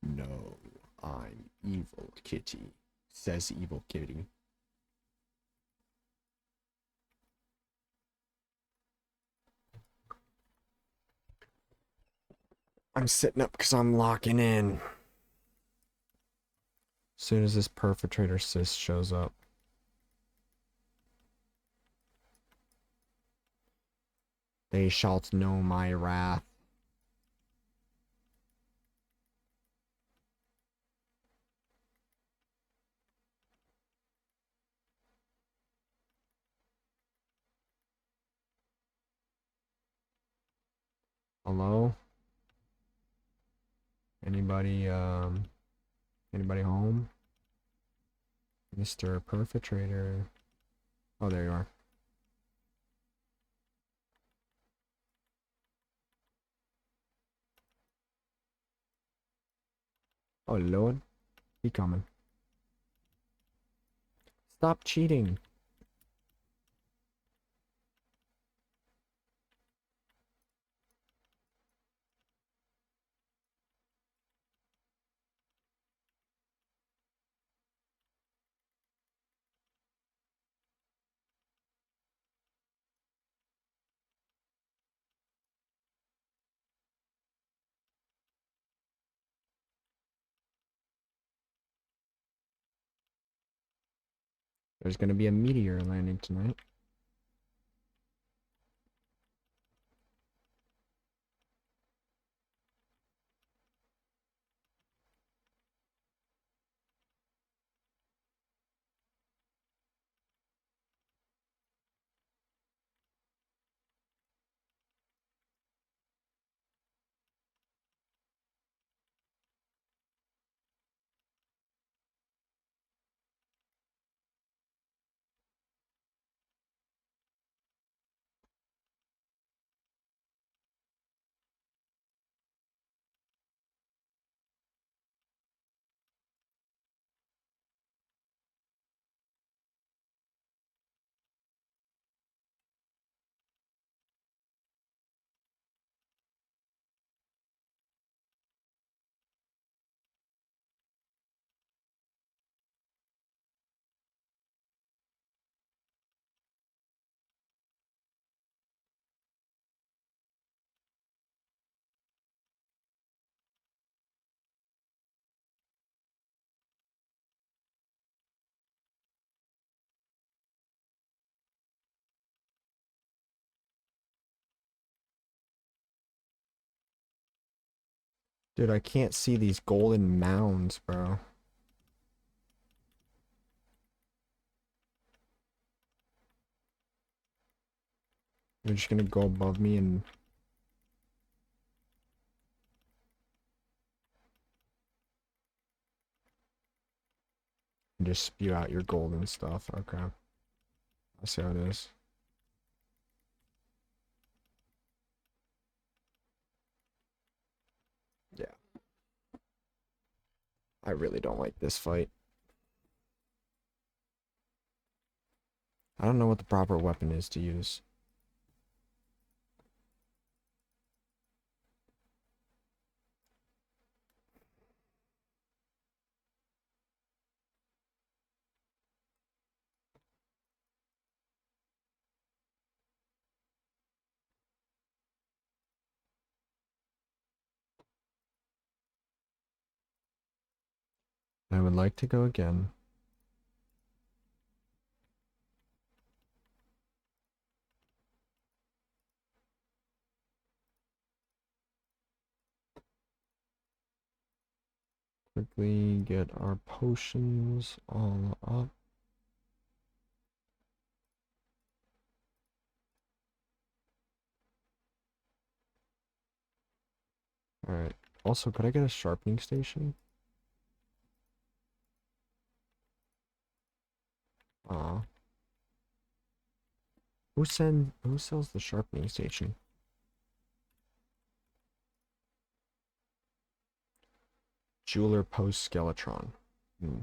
No, I'm evil Kitty, says evil Kitty. I'm sitting up because I'm locking in. As soon as this perpetrator sis shows up. They shalt know my wrath. Hello? Anybody, anybody home? Mr. Perpetrator. Oh, there you are. Oh lord, he coming. Stop cheating. There's gonna be a meteor landing tonight. Dude, I can't see these golden mounds, bro. You're just gonna go above me and just spew out your golden stuff. Okay. I see how it is. Yeah. I really don't like this fight. I don't know what the proper weapon is to use. I would like to go again. Quickly get our potions all up. Alright. Also, could I get a sharpening station? Aw. Who sells the sharpening station? Jeweler Post Skeletron. Hmm.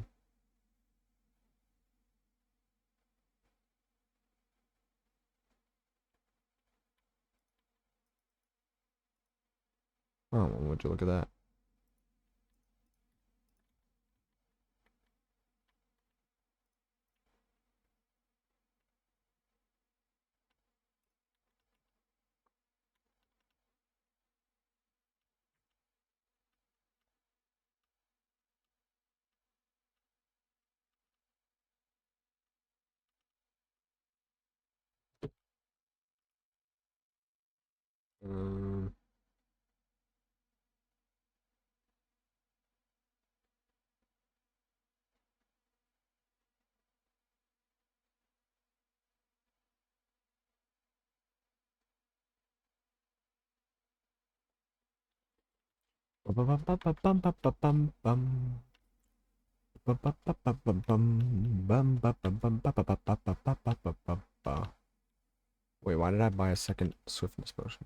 Oh, well, would you look at that? Um, Wait, why did I buy a second swiftness potion?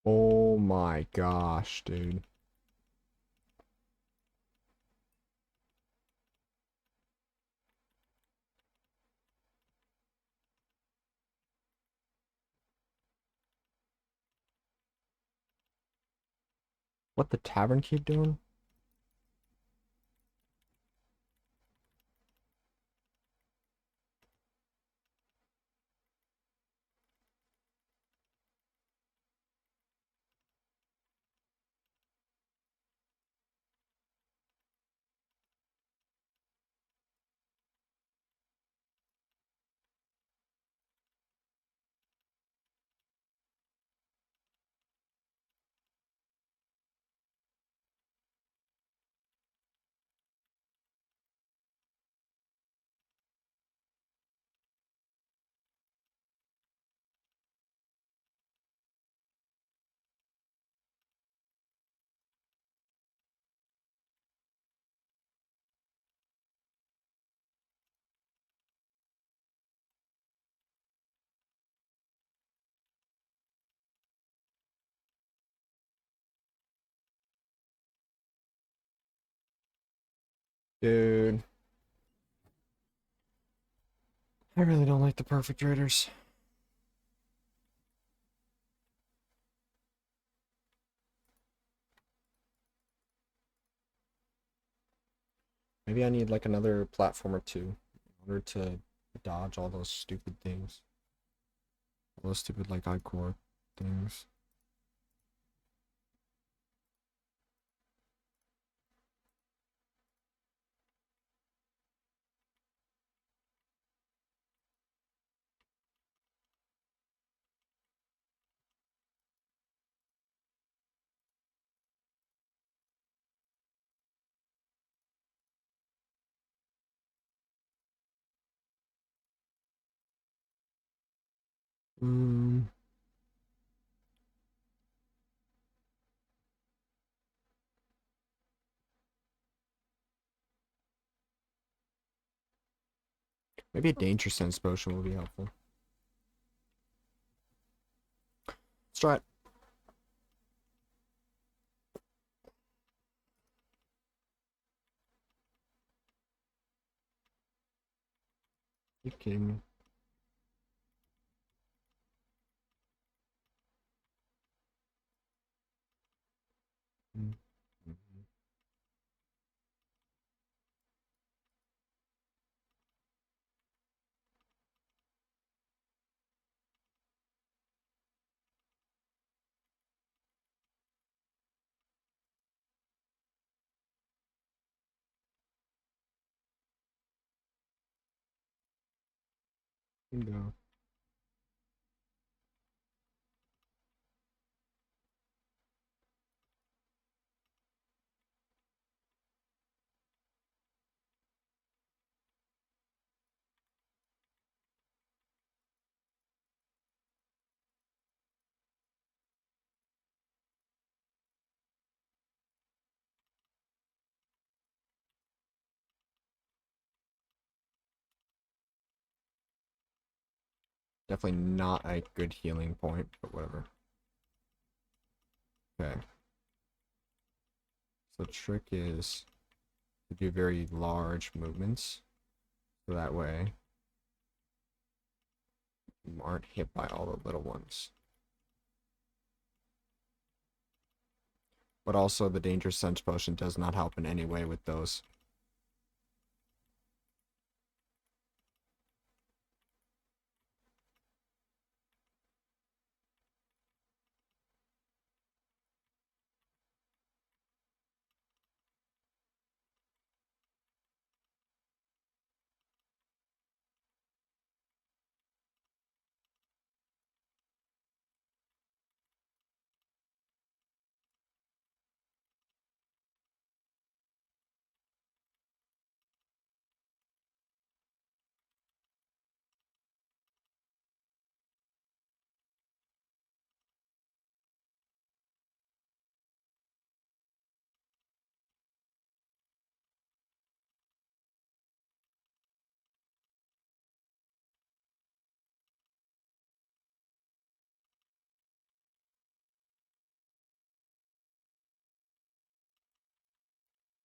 Oh my gosh, dude. What the tavern keep doing? Dude. I really don't like the perfect raiders. Maybe I need like another platform or two in order to dodge all those stupid things. All those stupid like I-core things. Mm, maybe a danger sense potion will be helpful. Let's try it. You kidding me? Mm, mhm. Bingo. Definitely not a good healing point, but whatever. Okay. So the trick is to do very large movements. So that way you aren't hit by all the little ones. But also the dangerous sense potion does not help in any way with those.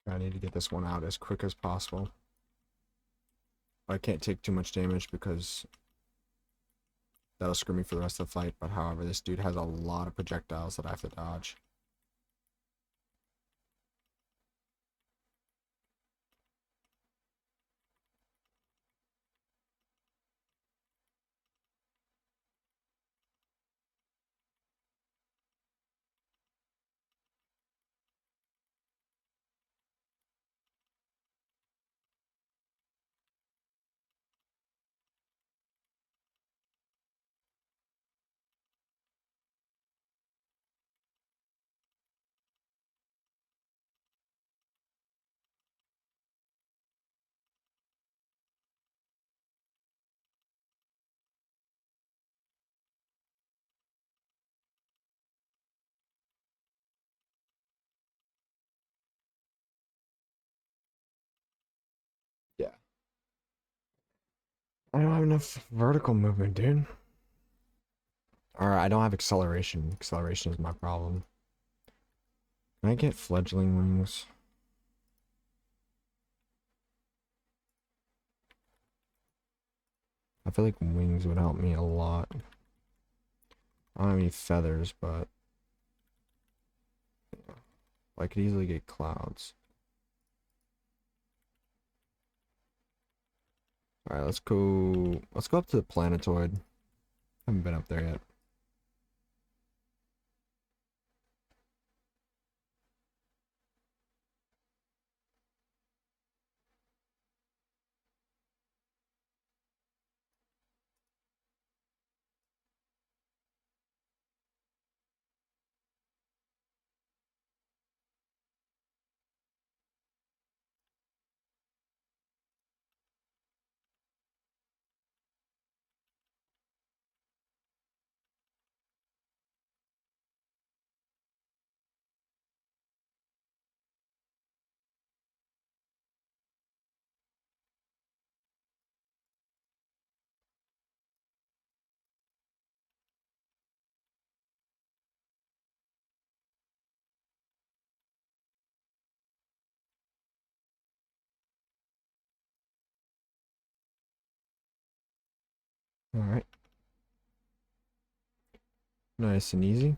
I need to get this one out as quick as possible. I can't take too much damage because that'll screw me for the rest of the fight. But however, this dude has a lot of projectiles that I have to dodge. Yeah. I don't have enough vertical movement, dude. Alright, I don't have acceleration. Acceleration is my problem. Can I get fledgling wings? I feel like wings would help me a lot. I don't have any feathers, but I could easily get clouds. Alright, let's go. Let's go up to the planetoid. Haven't been up there yet. Alright. Nice and easy.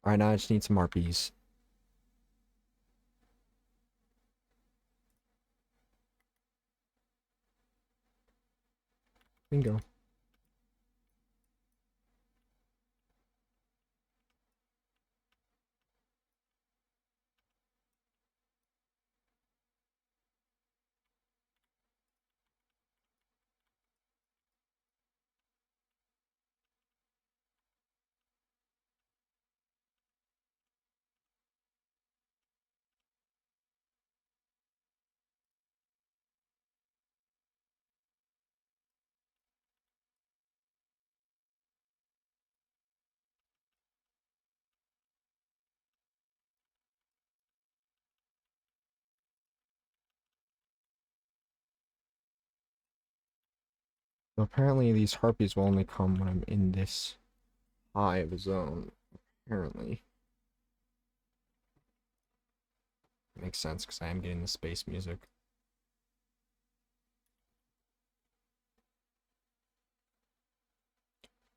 Alright, now I just need some RPs. Bingo. So apparently these harpies will only come when I'm in this high of a zone. Apparently. Makes sense because I am getting the space music.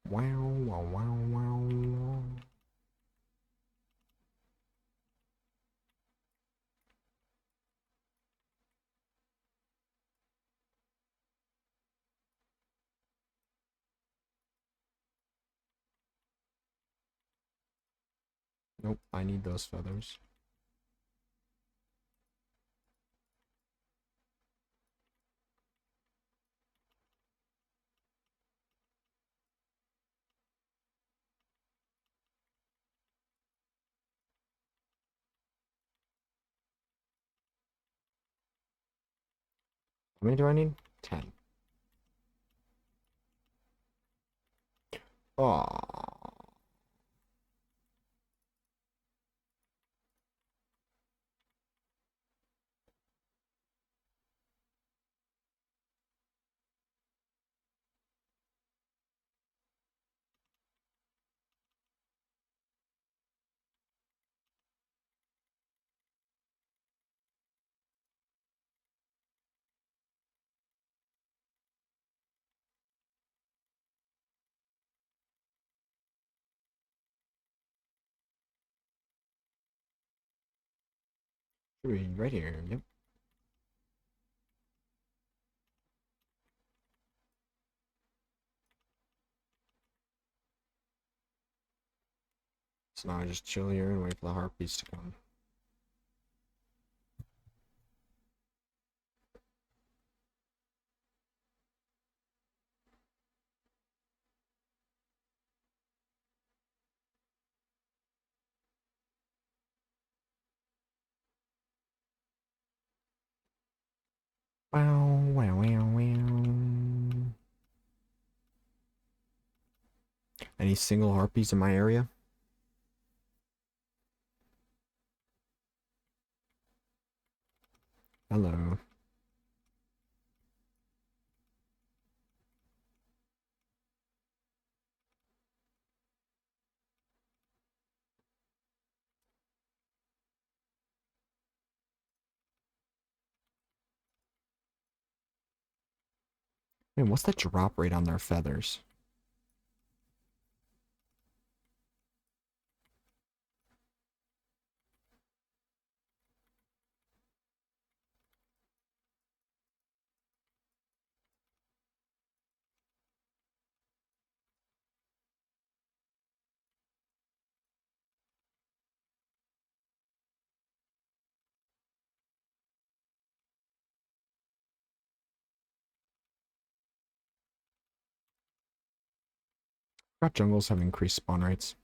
Wow, wow, wow, wow. Nope, I need those feathers. How many do I need? 10. Aww. Right here, yep. So now I just chill here and wait for the harpies to come. Wow, wow, wow, wow. Any single harpies in my area? Hello. Man, what's the drop rate on their feathers? Rock jungles have increased spawn rates.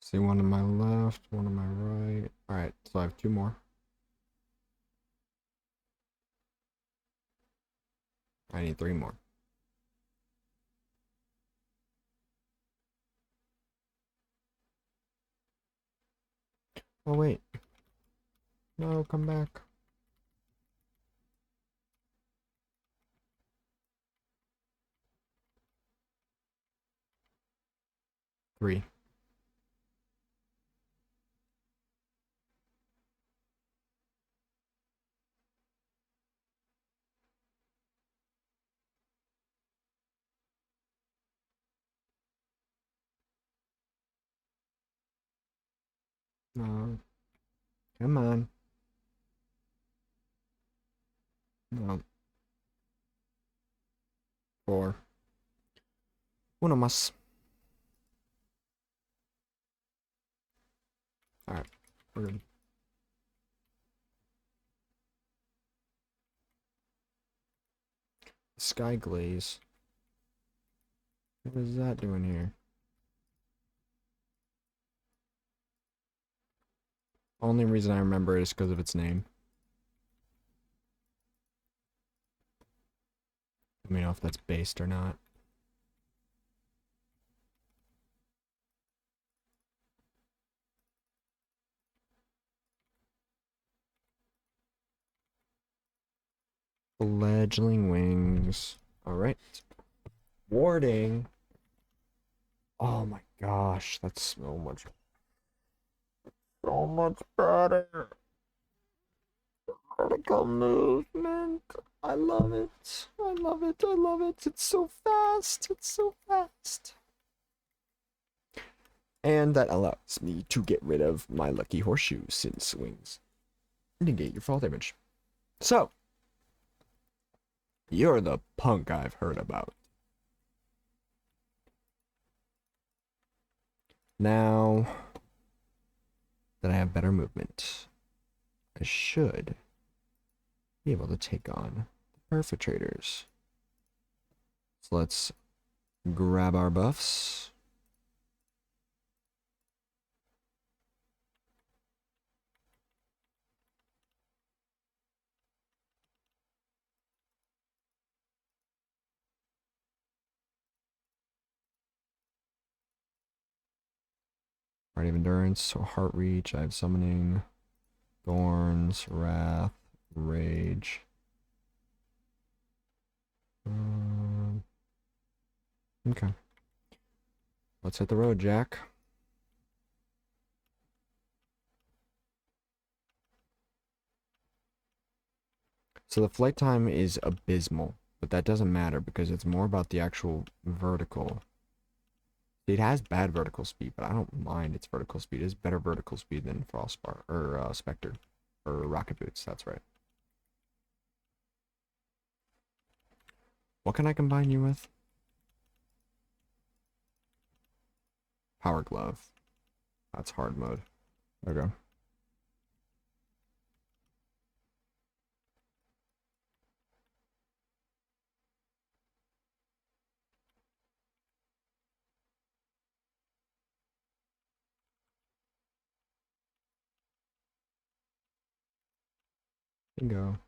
See one on my left, one on my right. Alright, so I have two more. I need three more. Oh wait. No, come back. Three. No. Come on. No. Four. Uno más. Alright. We're good. Sky glaze. What is that doing here? Only reason I remember it is because of its name. Let me know if that's based or not. Fledgling wings. Alright. Warding. Oh my gosh, that's so much better. Vertical movement. I love it. I love it. I love it. It's so fast. It's so fast. And that allows me to get rid of my lucky horseshoe since wings negate your fall damage. So, you're the punk I've heard about. Now that I have better movement, I should be able to take on the perpetrators. So let's Grab our buffs. Party of Endurance, so Heart Reach, I have Summoning, Thorns, Wrath, Rage. Okay. Let's hit the road, Jack. So the flight time is abysmal, but that doesn't matter because it's more about the actual vertical. It has bad vertical speed, but I don't mind its vertical speed. It's better vertical speed than Frostbar or Spectre or Rocket Boots. That's right. What can I combine you with? Power Glove. That's hard mode. Okay. Bingo.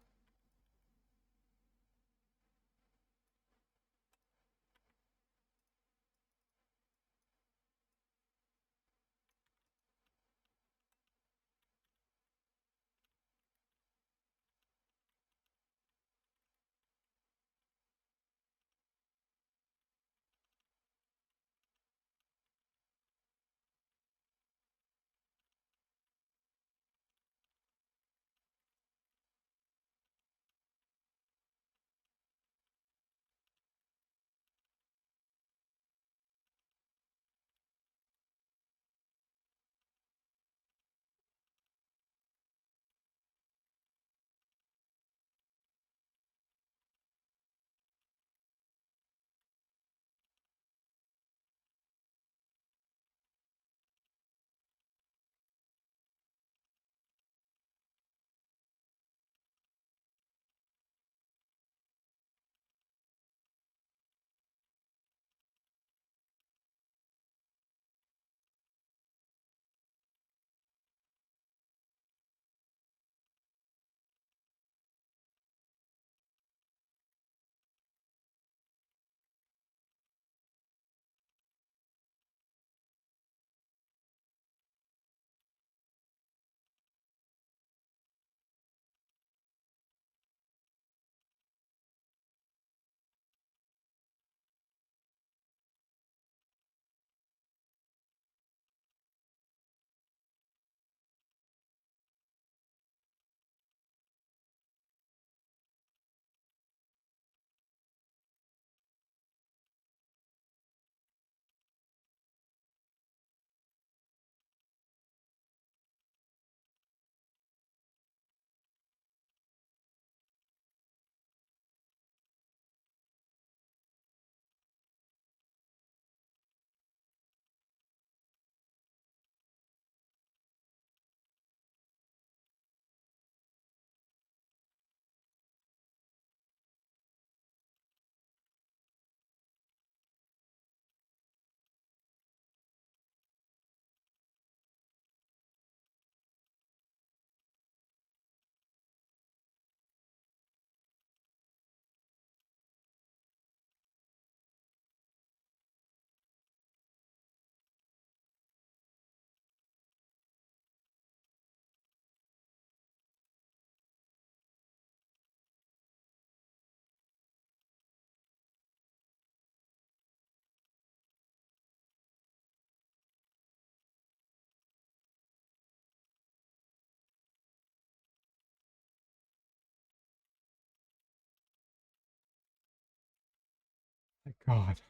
Thank God.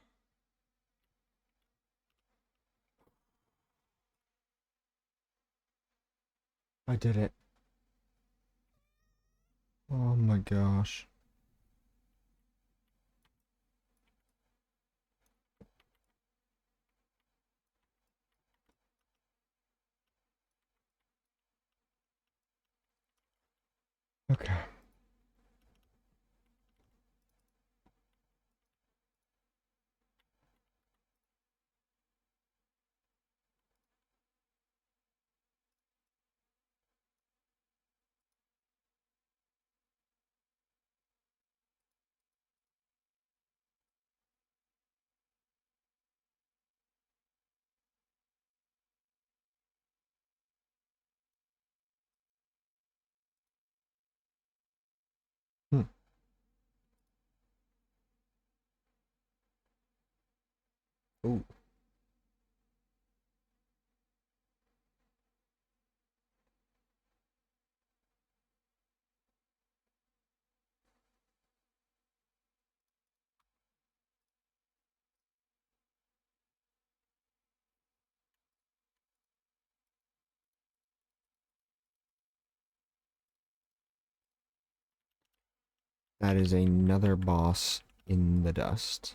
I did it. Oh my gosh. Okay. Ooh. That is another boss in the dust.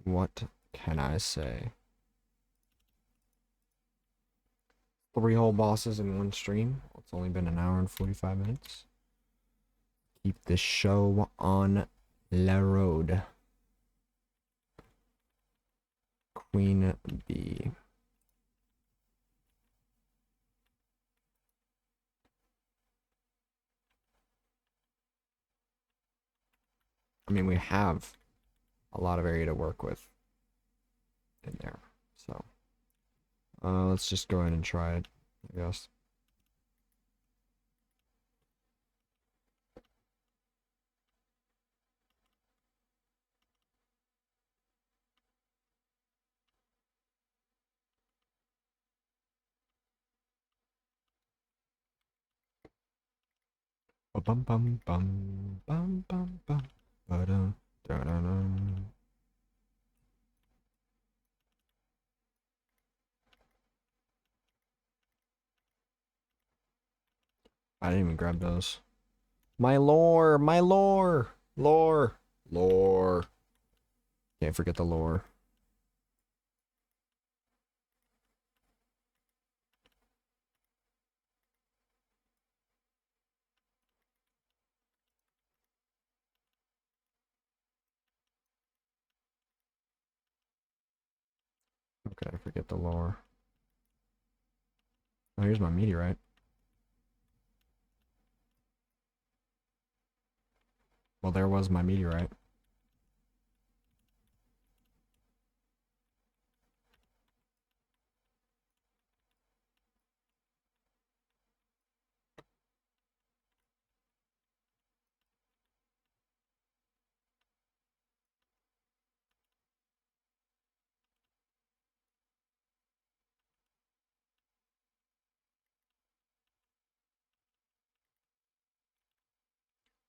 What can I say? 3 whole bosses in one stream. It's only been an hour and 45 minutes. Keep the show on la road. Queen bee. I mean, we have a lot of area to work with in there. So, let's just go ahead and try it, I guess. Bum bum bum bum bum bum ba-dum, da-da-dum. I didn't even grab those. My lore, my lore, lore, lore. Can't forget the lore. Okay, forget the lore. Oh, here's my meteorite. Well, there was my meteorite.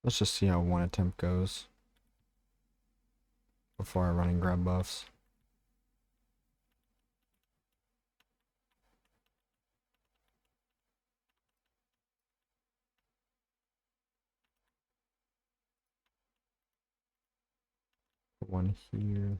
Let's just see how one attempt goes before I run and grab buffs. One here.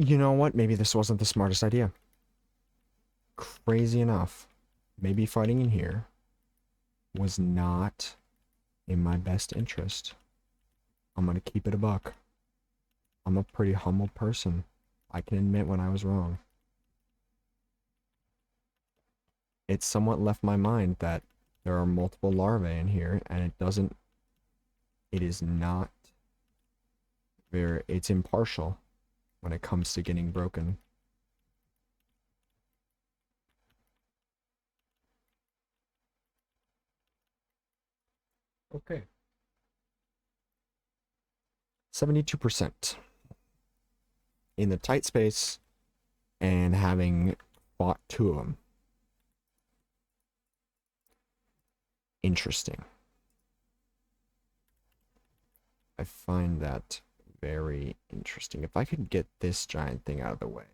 You know what? Maybe this wasn't the smartest idea. Crazy enough, maybe fighting in here was not in my best interest. I'm gonna keep it a buck. I'm a pretty humble person. I can admit when I was wrong. It somewhat left my mind that there are multiple larvae in here, and it is not it's impartial when it comes to getting broken. Okay. 72% in the tight space and having fought 2 of them. Interesting. I find that very interesting. If I could get this giant thing out of the way,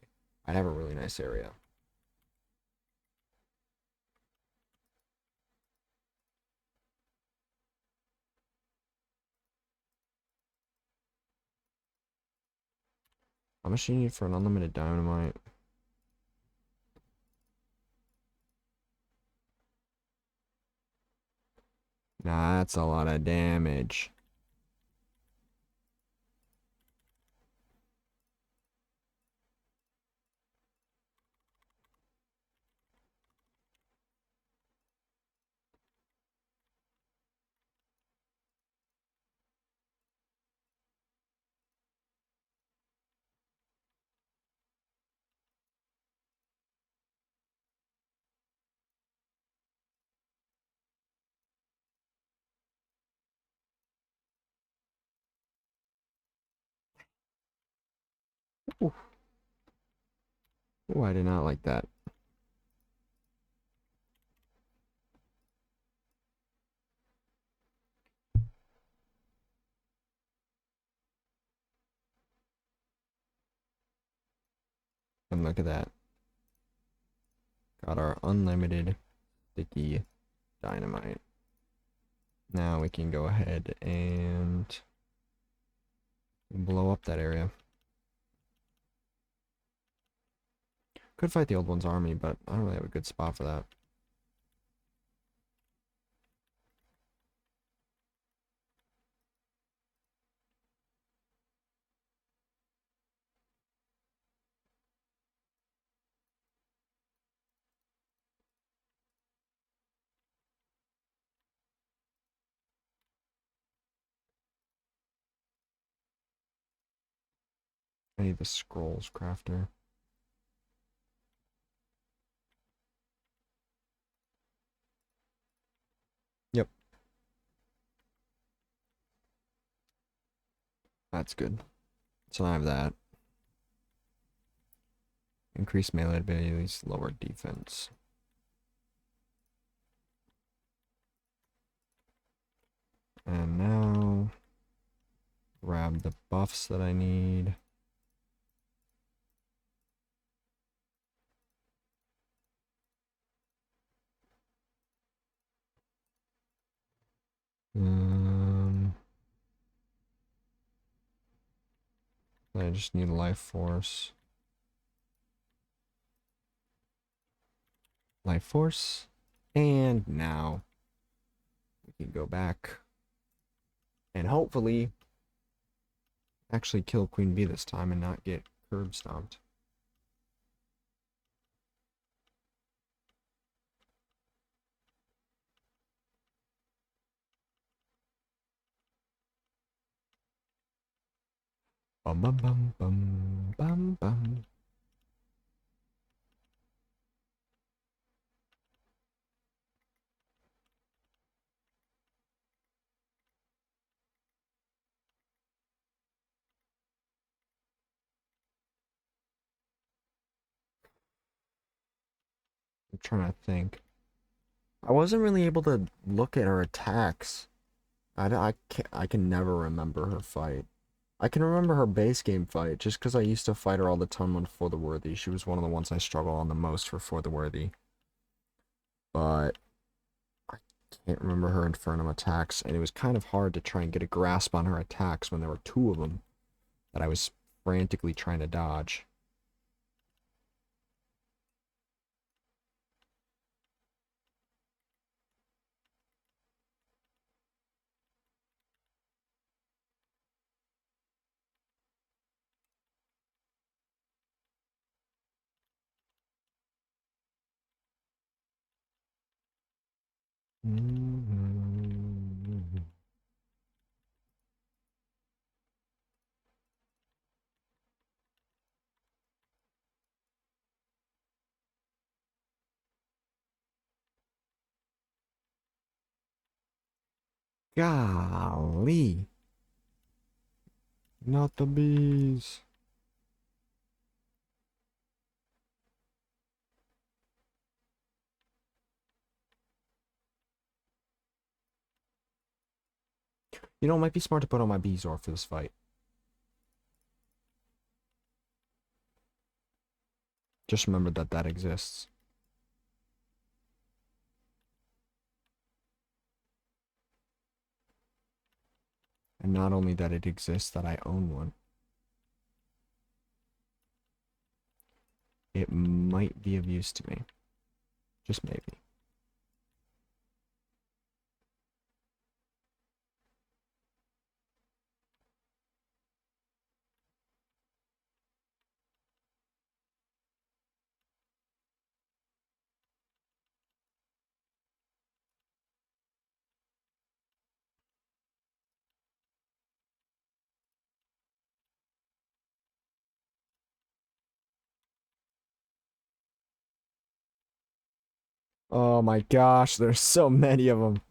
I'd have a really nice area. How much do you need for an unlimited dynamite? Nah, that's a lot of damage. Ooh. Ooh, I did not like that. And look at that. Got our unlimited sticky dynamite. Now we can go ahead and blow up that area. Could fight the old one's army, but I don't really have a good spot for that. I need the scrolls crafter. Yep. That's good. So I have that. Increase melee abilities, lower defense. And now grab the buffs that I need. I just need life force. Life force. And now we can go back and hopefully actually kill Queen Bee this time and not get curb stomped. Bum bum bum bum bum bum. I'm trying to think. I wasn't really able to look at her attacks. I can never remember her fight. I can remember her base game fight just because I used to fight her all the time on For the Worthy. She was one of the ones I struggle on the most for the Worthy. But I can't remember her Infernum attacks, and it was kind of hard to try and get a grasp on her attacks when there were two of them that I was frantically trying to dodge. Golly. Not the bees. You know, it might be smart to put on my Beezor for this fight. Just remember that that exists. And not only that it exists, that I own one. It might be of use to me. Just maybe. Oh my gosh, there's so many of them.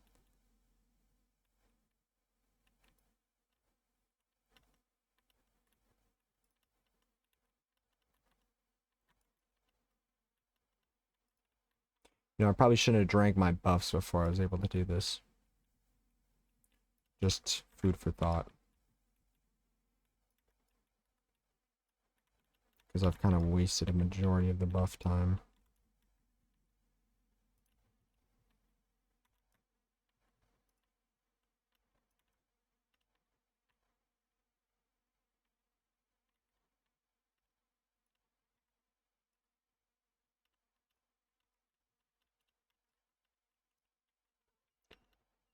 You know, I probably shouldn't have drank my buffs before I was able to do this. Just food for thought. Because I've kind of wasted a majority of the buff time.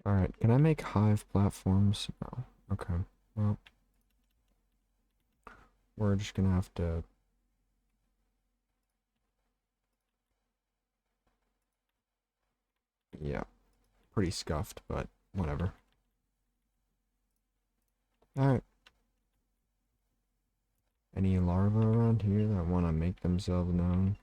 Alright, can I make hive platforms? No. Okay. Well, we're just gonna have to... Yeah. Pretty scuffed, but whatever. Alright. Any larvae around here that want to make themselves known?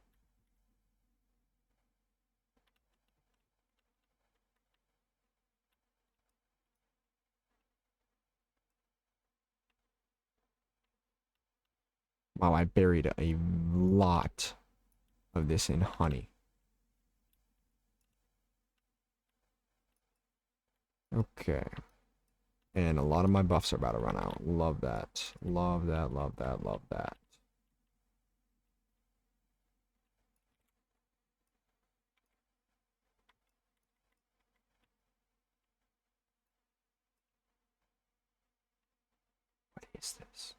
Wow, I buried a lot of this in honey. Okay. And a lot of my buffs are about to run out. Love that. Love that, love that, love that. What is this?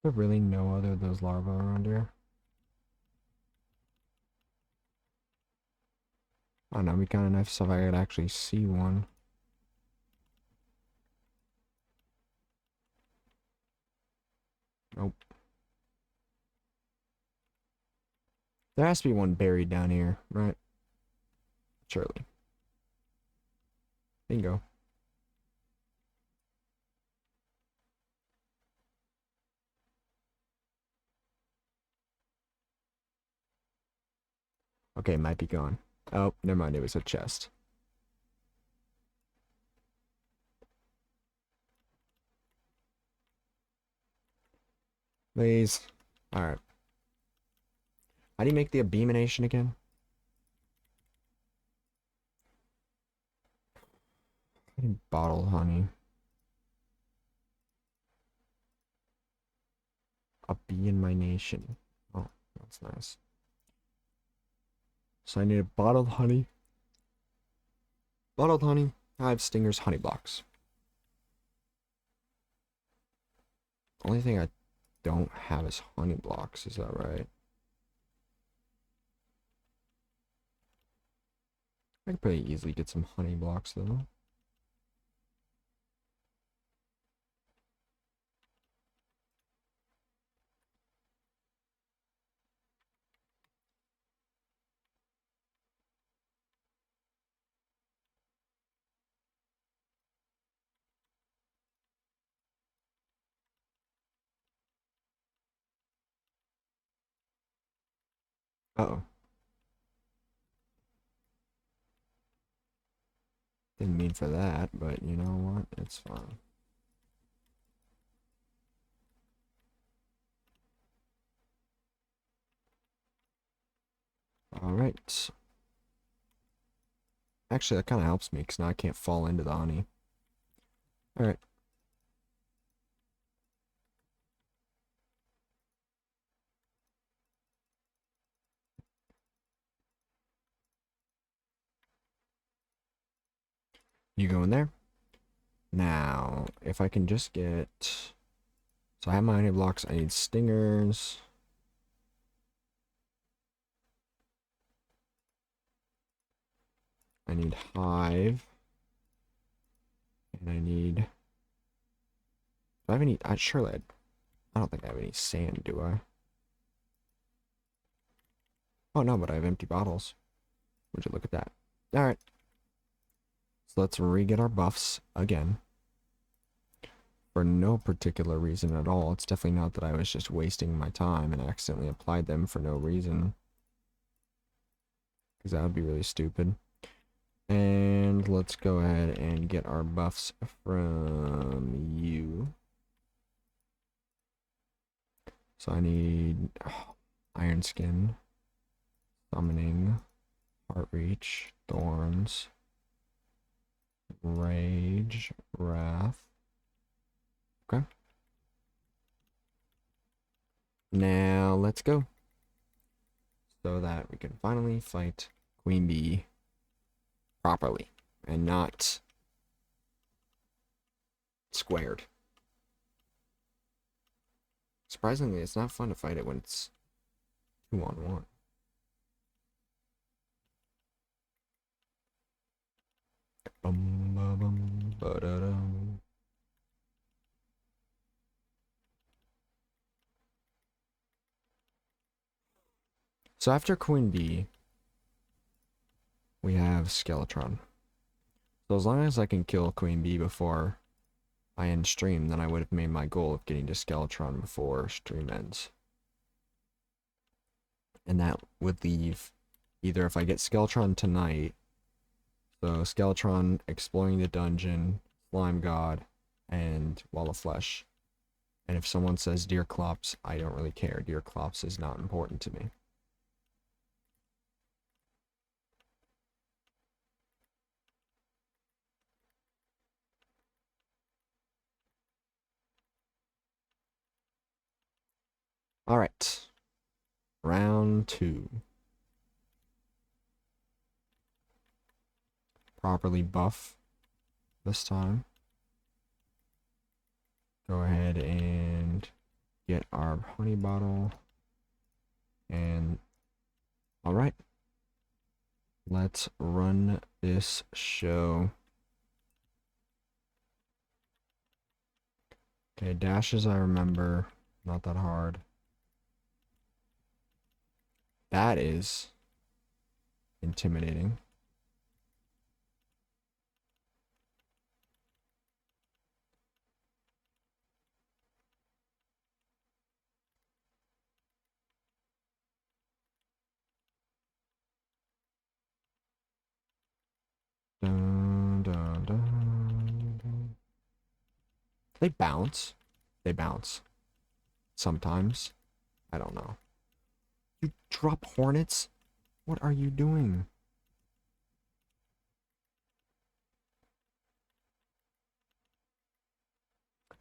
There really no other of those larvae around here? I don't know, it'd be kind of nice if I could actually see one. Nope. There has to be one buried down here, right? Surely. Bingo. Okay, might be gone. Oh, never mind, it was a chest. Please. Alright. How do you make the abomination again? Bottled honey. A bee in my nation. Oh, that's nice. So I need a bottled honey. Bottled honey, hive stingers, honey blocks. Only thing I don't have is honey blocks, is that right? I could pretty easily get some honey blocks though. Uh-oh. Didn't mean for that, but you know what? It's fine. Alright. Actually, that kind of helps me, because now I can't fall into the honey. Alright. You go in there. Now, if I can just get... So I have my honey blocks. I need stingers. I need hive. And I need... Do I have any... surely I don't think I have any sand, do I? Oh no, but I have empty bottles. Would you look at that? Alright. So let's re-get our buffs again. for no particular reason at all. It's definitely not that I was just wasting my time and accidentally applied them for no reason, because that would be really stupid. And let's go ahead and get our buffs from you. So I need Iron Skin, Summoning, Heart Reach, Thorns, Rage, Wrath. Okay. Now let's go. So that we can finally fight Queen Bee properly and not squared. Surprisingly, it's not fun to fight it when it's 2-on-1. Bum, ba, bum, ba, da, dum. So after Queen Bee, we have Skeletron. So as long as I can kill Queen Bee before I end stream, then I would have made my goal of getting to Skeletron before stream ends. And that would leave either if I get Skeletron tonight, so Skeletron, exploring the dungeon, Slime God, and Wall of Flesh. And if someone says Deer Clops, I don't really care. Deer Clops is not important to me. Alright. Round 2. Properly buff this time. Go ahead and get our honey bottle. And alright. Let's run this show. Okay, dashes I remember. Not that hard. That is intimidating. Dun, dun, dun, dun. They bounce. They bounce. Sometimes. I don't know. You drop hornets? What are you doing?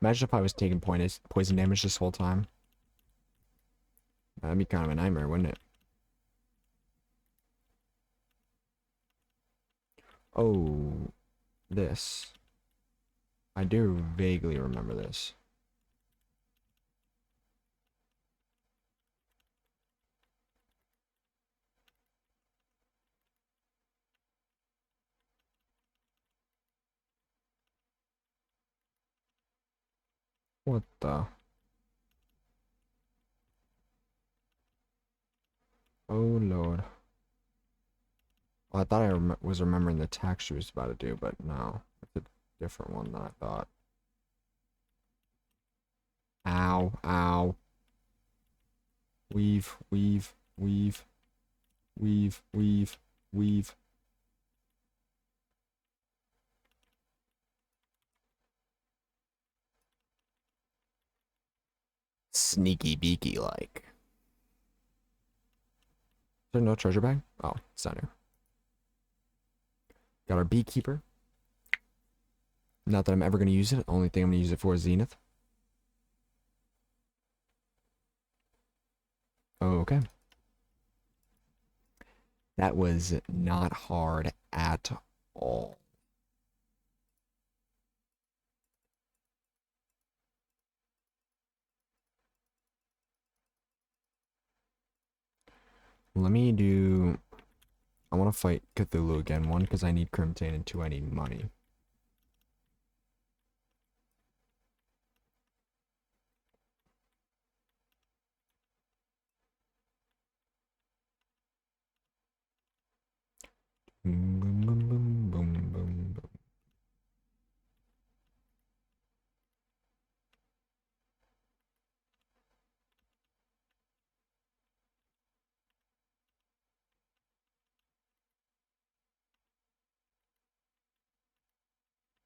Imagine if I was taking poison damage this whole time. That'd be kind of a nightmare, wouldn't it? Oh, this. I do vaguely remember this. What the? Oh, Lord. Well, I thought I was remembering the attack she was about to do, but no. It's a different one than I thought. Ow, ow. Weave, weave, weave, weave, weave, weave. Sneaky beaky like. Is there no treasure bag? Oh, it's down here. Got our beekeeper. Not that I'm ever going to use it. The only thing I'm going to use it for is Zenith. Okay. That was not hard at all. Let me do... I want to fight Cthulhu again. One, because I need Crimtane, and two, I need money. Boom, boom, boom, boom, boom, boom, boom.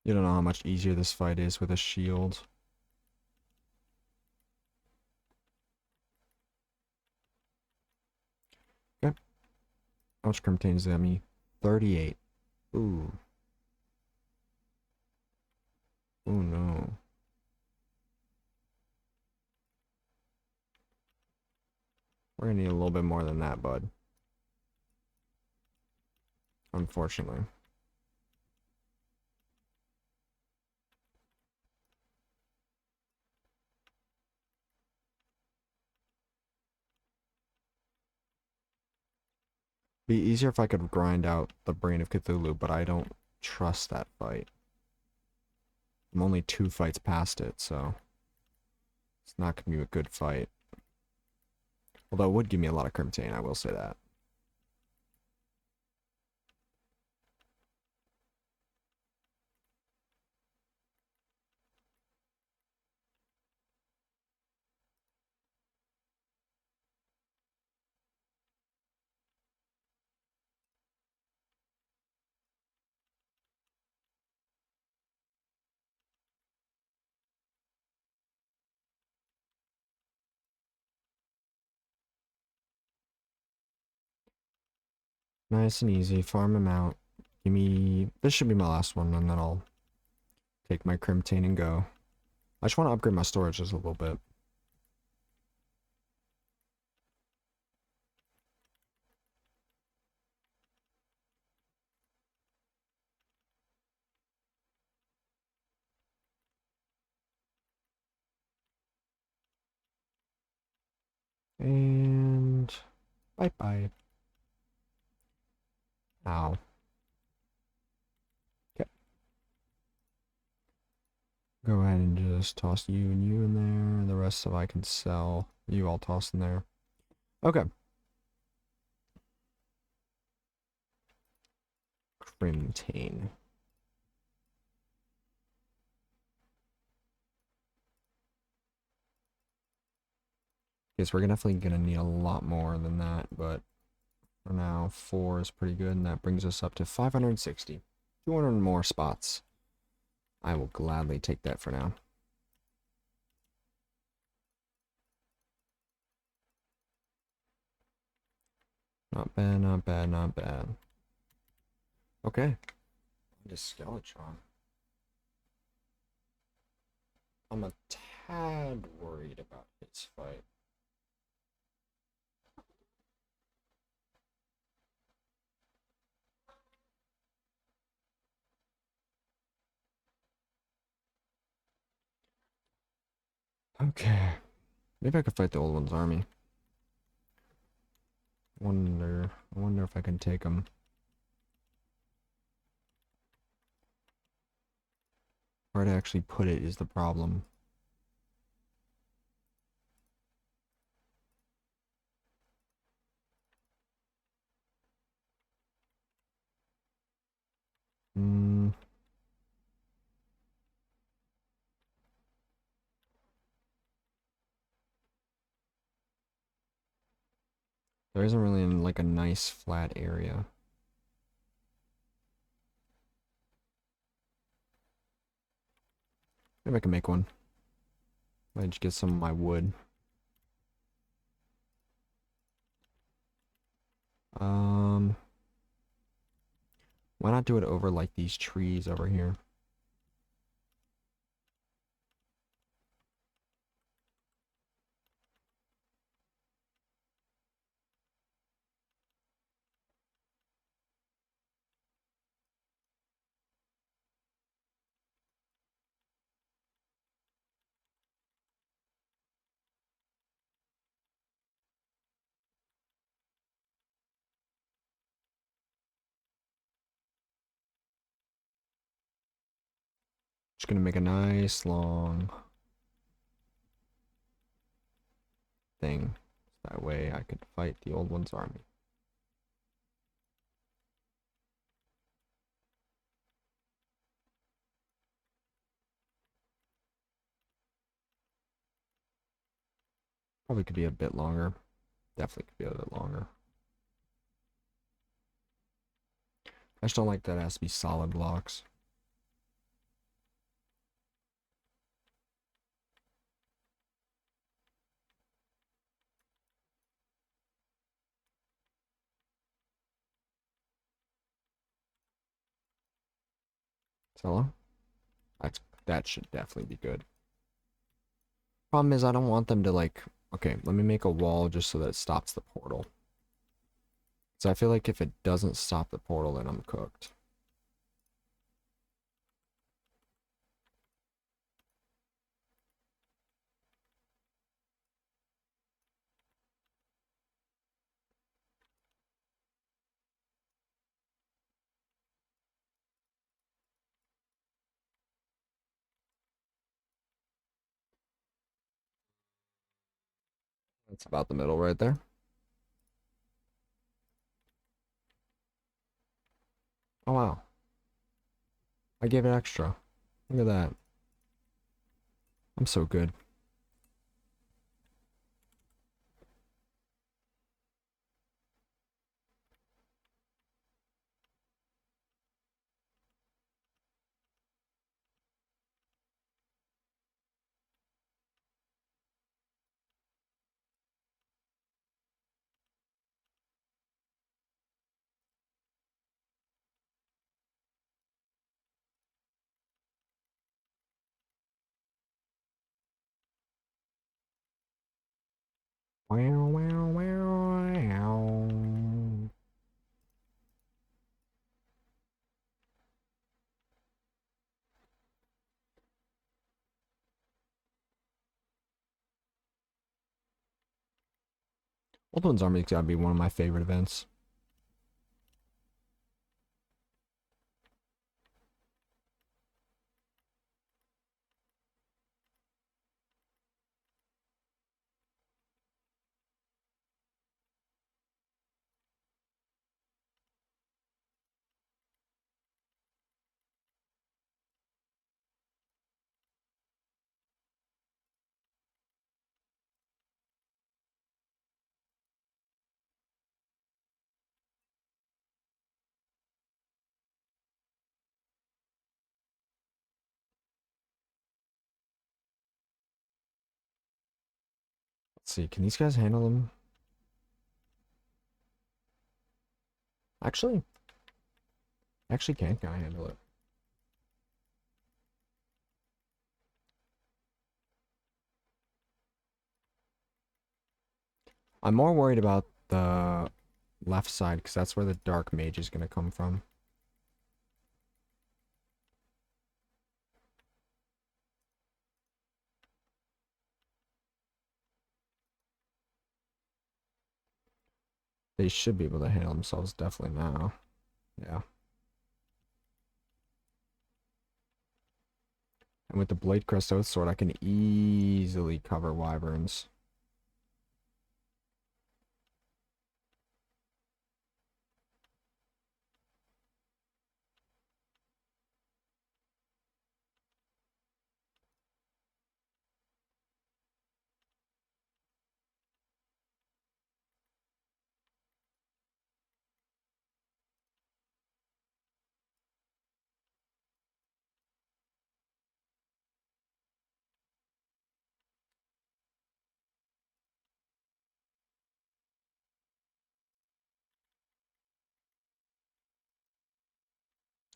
You don't know how much easier this fight is with a shield. Okay. How much crimp does that me? 38. Ooh. Oh no. We're gonna need a little bit more than that, bud. Unfortunately. Be easier if I could grind out the Brain of Cthulhu, but I don't trust that fight. I'm only 2 fights past it, so it's not gonna be a good fight. Although it would give me a lot of crimtane, I will say that. Nice and easy, farm him out. Give me... This should be my last one, and then I'll take my crimtane and go. I just want to upgrade my storage just a little bit. And... Bye-bye. Ow. Okay. Go ahead and just toss you and you in there. The rest of I can sell. You all toss in there. Okay. Crimtane. Guess we're definitely gonna need a lot more than that, but for now, 4 is pretty good, and that brings us up to 560. 200 more spots. I will gladly take that for now. Not bad, not bad, not bad. Okay. Just Skeletron. I'm a tad worried about his fight. Okay. Maybe I could fight the old one's army. I wonder if I can take him. Where to actually put it is the problem. Hmm. There isn't really like a nice flat area. Maybe I can make one. I just get some of my wood. Why not do it over like these trees over here? Just gonna make a nice long thing. That way I could fight the old one's army. Probably could be a bit longer. Definitely could be a bit longer. I just don't like that it has to be solid blocks. Hello? That should definitely be good. Problem is, I don't want them to, like... Okay, let me make a wall just so that it stops the portal. So I feel like if it doesn't stop the portal, then I'm cooked. That's about the middle right there. Oh, wow. I gave it extra. Look at that. I'm so good. Wow, wow, wow, wow. Ultimate's Army's gotta be one of my favorite events. Let's see, can these guys handle them? Actually, can't I handle it? I'm more worried about the left side because that's where the dark mage is gonna come from. They should be able to handle themselves definitely now. Yeah. And with the Blade Crest Oath Sword, I can easily cover wyverns.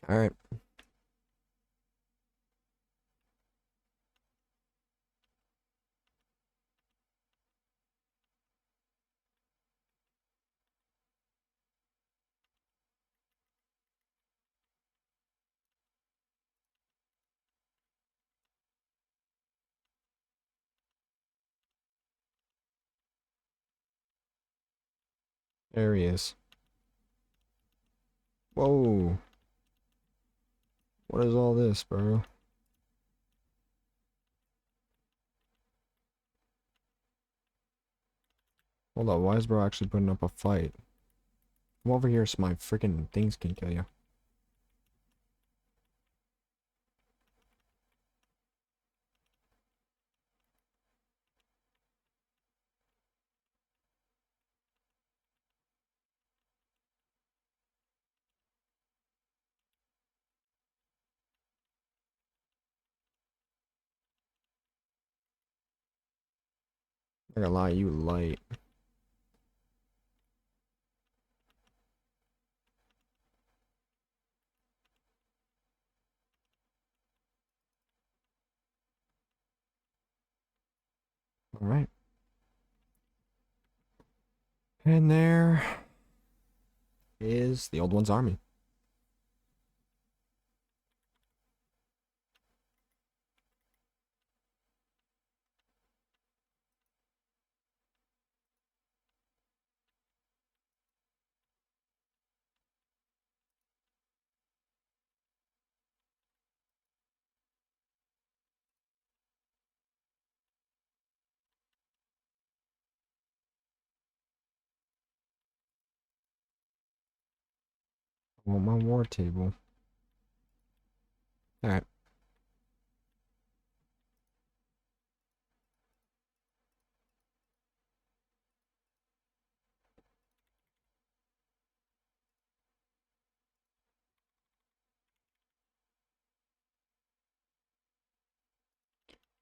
Alright. There he is. Whoa. What is all this, bro? Hold on, why is bro actually putting up a fight? Come over here so my freaking things can kill you. I gotta lie, you light. Alright. And there is the old one's army. I want my war table. Alright.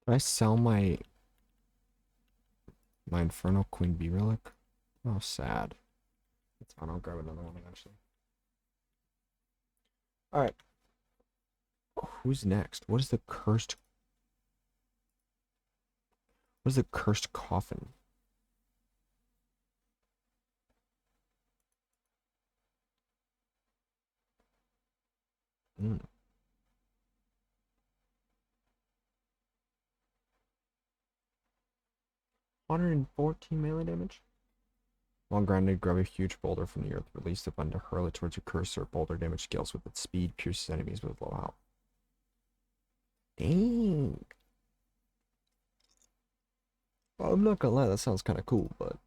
Did I sell my Infernal Queen Bee relic? Oh, sad. That's fine. I'll grab another one eventually. Alright. Who's next? What is the cursed... What is the cursed coffin? Mm. 114 melee damage? While grounded, grab a huge boulder from the earth. Release the button to hurl it towards your cursor. Boulder damage scales with its speed, pierces enemies with low health. Dang. Well, I'm not gonna lie, that sounds kind of cool, but...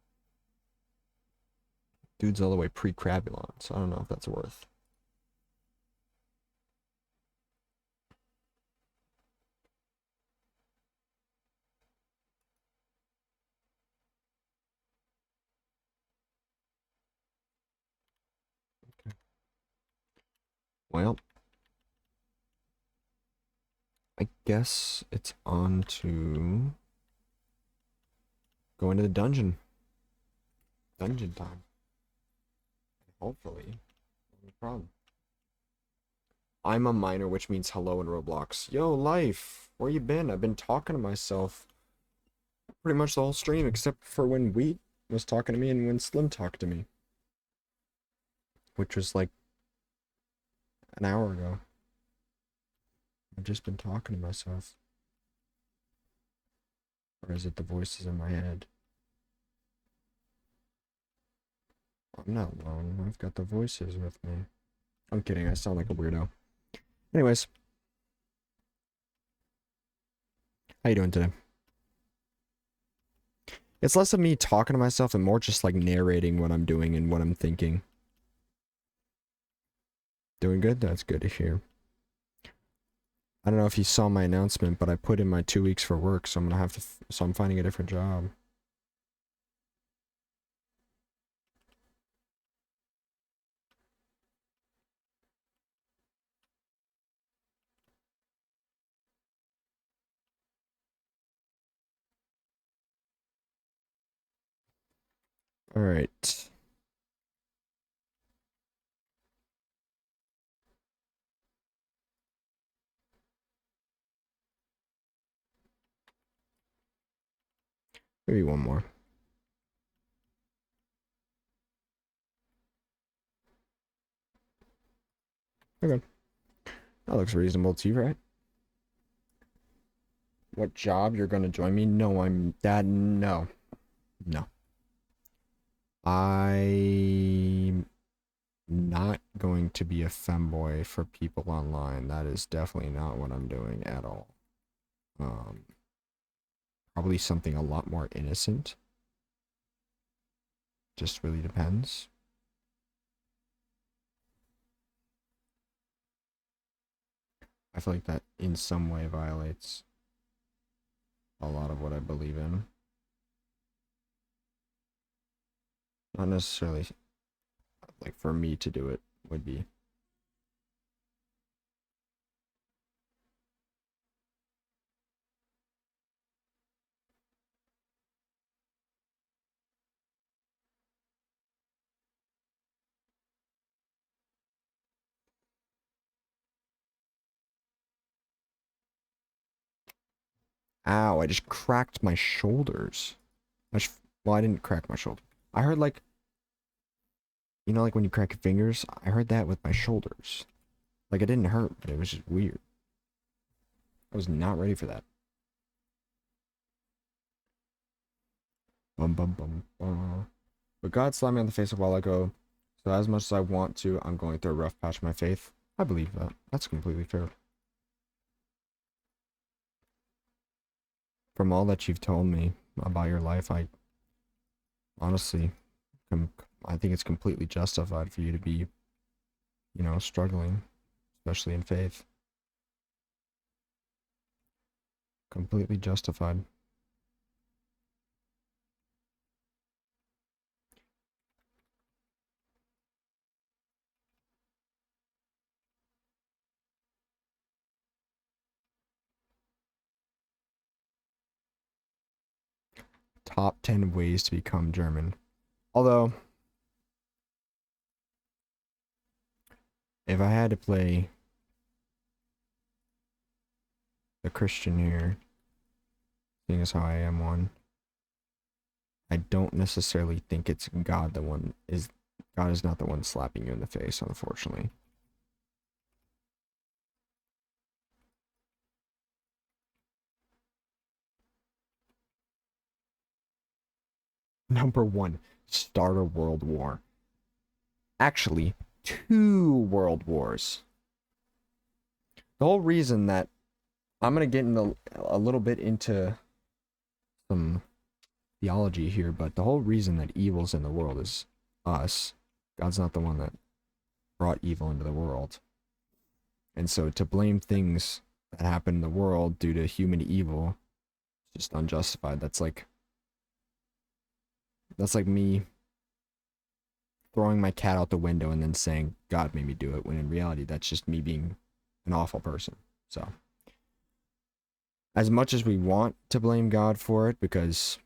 Dude's all the way pre-Crabulon, so I don't know if that's worth. Okay. Well... I guess it's on to... Go into the dungeon. Dungeon time. Hopefully. No problem. I'm a minor, which means hello in Roblox. Yo, life! Where you been? I've been talking to myself pretty much the whole stream, except for when Wheat was talking to me and when Slim talked to me. Which was like an hour ago. I've just been talking to myself. Or is it the voices in my head? I'm not alone. I've got the voices with me. I'm kidding. I sound like a weirdo. Anyways. How you doing today? It's less of me talking to myself and more just like narrating what I'm doing and what I'm thinking. Doing good? That's good to hear. I don't know if you saw my announcement, but I put in my 2 weeks for work, so I'm gonna have to, so I'm finding a different job. Alright. Maybe one more. Okay. That looks reasonable to you, right? What job you're gonna join me? No, no. No. I'm not going to be a femboy for people online. That is definitely not what I'm doing at all. Probably something a lot more innocent. Just really depends. I feel like that in some way violates a lot of what I believe in. Not necessarily like for me to do it would be. Ow, I just cracked my shoulders. Well, I didn't crack my shoulder. I heard like, you know, like when you crack your fingers? I heard that with my shoulders. Like it didn't hurt, but it was just weird. I was not ready for that. Bum bum bum bum. But God slapped me on the face a while ago, so as much as I want to, I'm going through a rough patch of my faith. I believe that. That's completely fair. From all that you've told me about your life, I honestly, I think it's completely justified for you to be, you know, struggling, especially in faith. Completely justified. Top 10 ways to become German. Although, if I had to play the Christian here, seeing as how I am one, I don't necessarily think it's God God is not the one slapping you in the face, unfortunately. Number one, start a world war. Actually, 2 world wars. The whole reason that I'm gonna get into a little bit into some theology here, but the whole reason that evil's in the world is us. God's not the one that brought evil into the world. And so to blame things that happen in the world due to human evil is just unjustified. That's like me throwing my cat out the window and then saying God made me do it, when in reality that's just me being an awful person. So as much as we want to blame God for it, because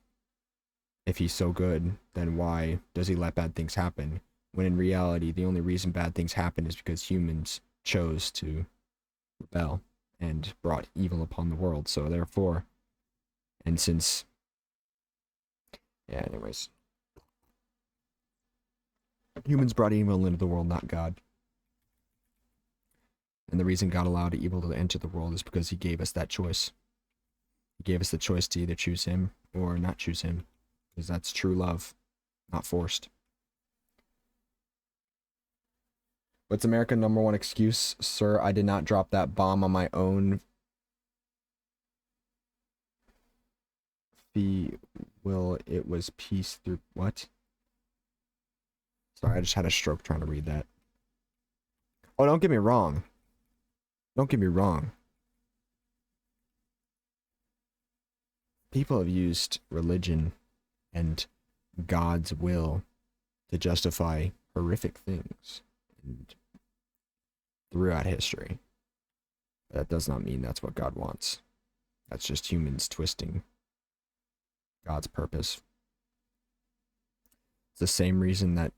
if he's so good, then why does he let bad things happen? When in reality, the only reason bad things happen is because humans chose to rebel and brought evil upon the world. So therefore, and since, yeah, anyways, humans brought evil into the world, not God. And the reason God allowed evil to enter the world is because he gave us that choice. He gave us the choice to either choose him or not choose him, because that's true love, not forced. What's America's number one excuse? Sir, I did not drop that bomb on my own. It was peace through what? Sorry, I just had a stroke trying to read that. Oh, don't get me wrong. Don't get me wrong. People have used religion and God's will to justify horrific things throughout history. That does not mean that's what God wants. That's just humans twisting God's purpose. It's the same reason that,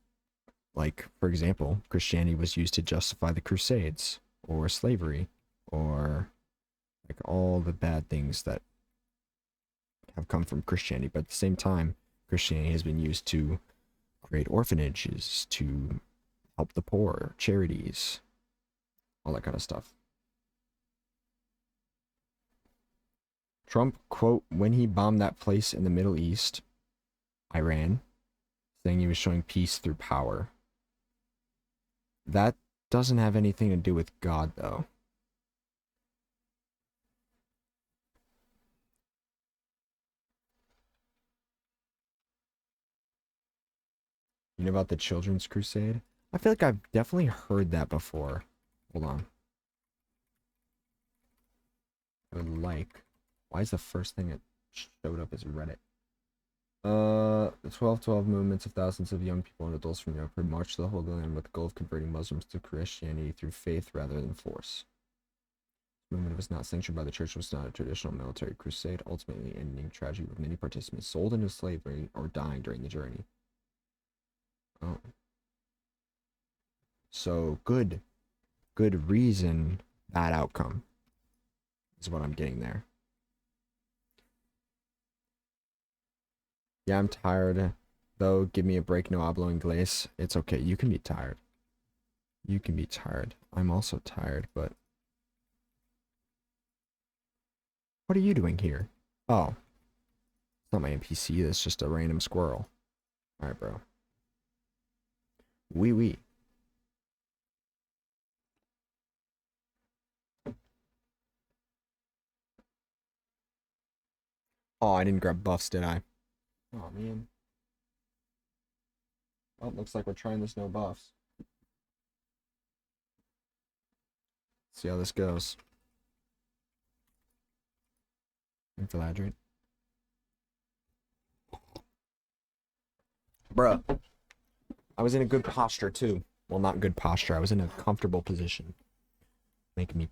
like, for example, Christianity was used to justify the Crusades or slavery or like all the bad things that have come from Christianity. But at the same time, Christianity has been used to create orphanages, to help the poor, charities, all that kind of stuff. Trump, quote, when he bombed that place in the Middle East, Iran, saying he was showing peace through power. That doesn't have anything to do with God, though. You know about the Children's Crusade? I feel like I've definitely heard that before. Hold on. I would like. Why is the first thing that showed up is Reddit? The 1212 movements of thousands of young people and adults from Europe who marched to the Holy Land with the goal of converting Muslims to Christianity through faith rather than force. The movement was not sanctioned by the church, was not a traditional military crusade, ultimately ending tragedy with many participants sold into slavery or dying during the journey. Oh. So good reason, bad outcome is what I'm getting there. Yeah, I'm tired. Though, give me a break, no hablo inglés. It's okay. You can be tired. You can be tired. I'm also tired, but... What are you doing here? Oh. It's not my NPC, that's just a random squirrel. Alright, bro. Wee wee. Oh, I didn't grab buffs, did I? Oh, man. Oh, looks like we're trying this no buffs. See how this goes. Infiltrate. Bruh. I was in a good posture, too. Well, not good posture. I was in a comfortable position. Making me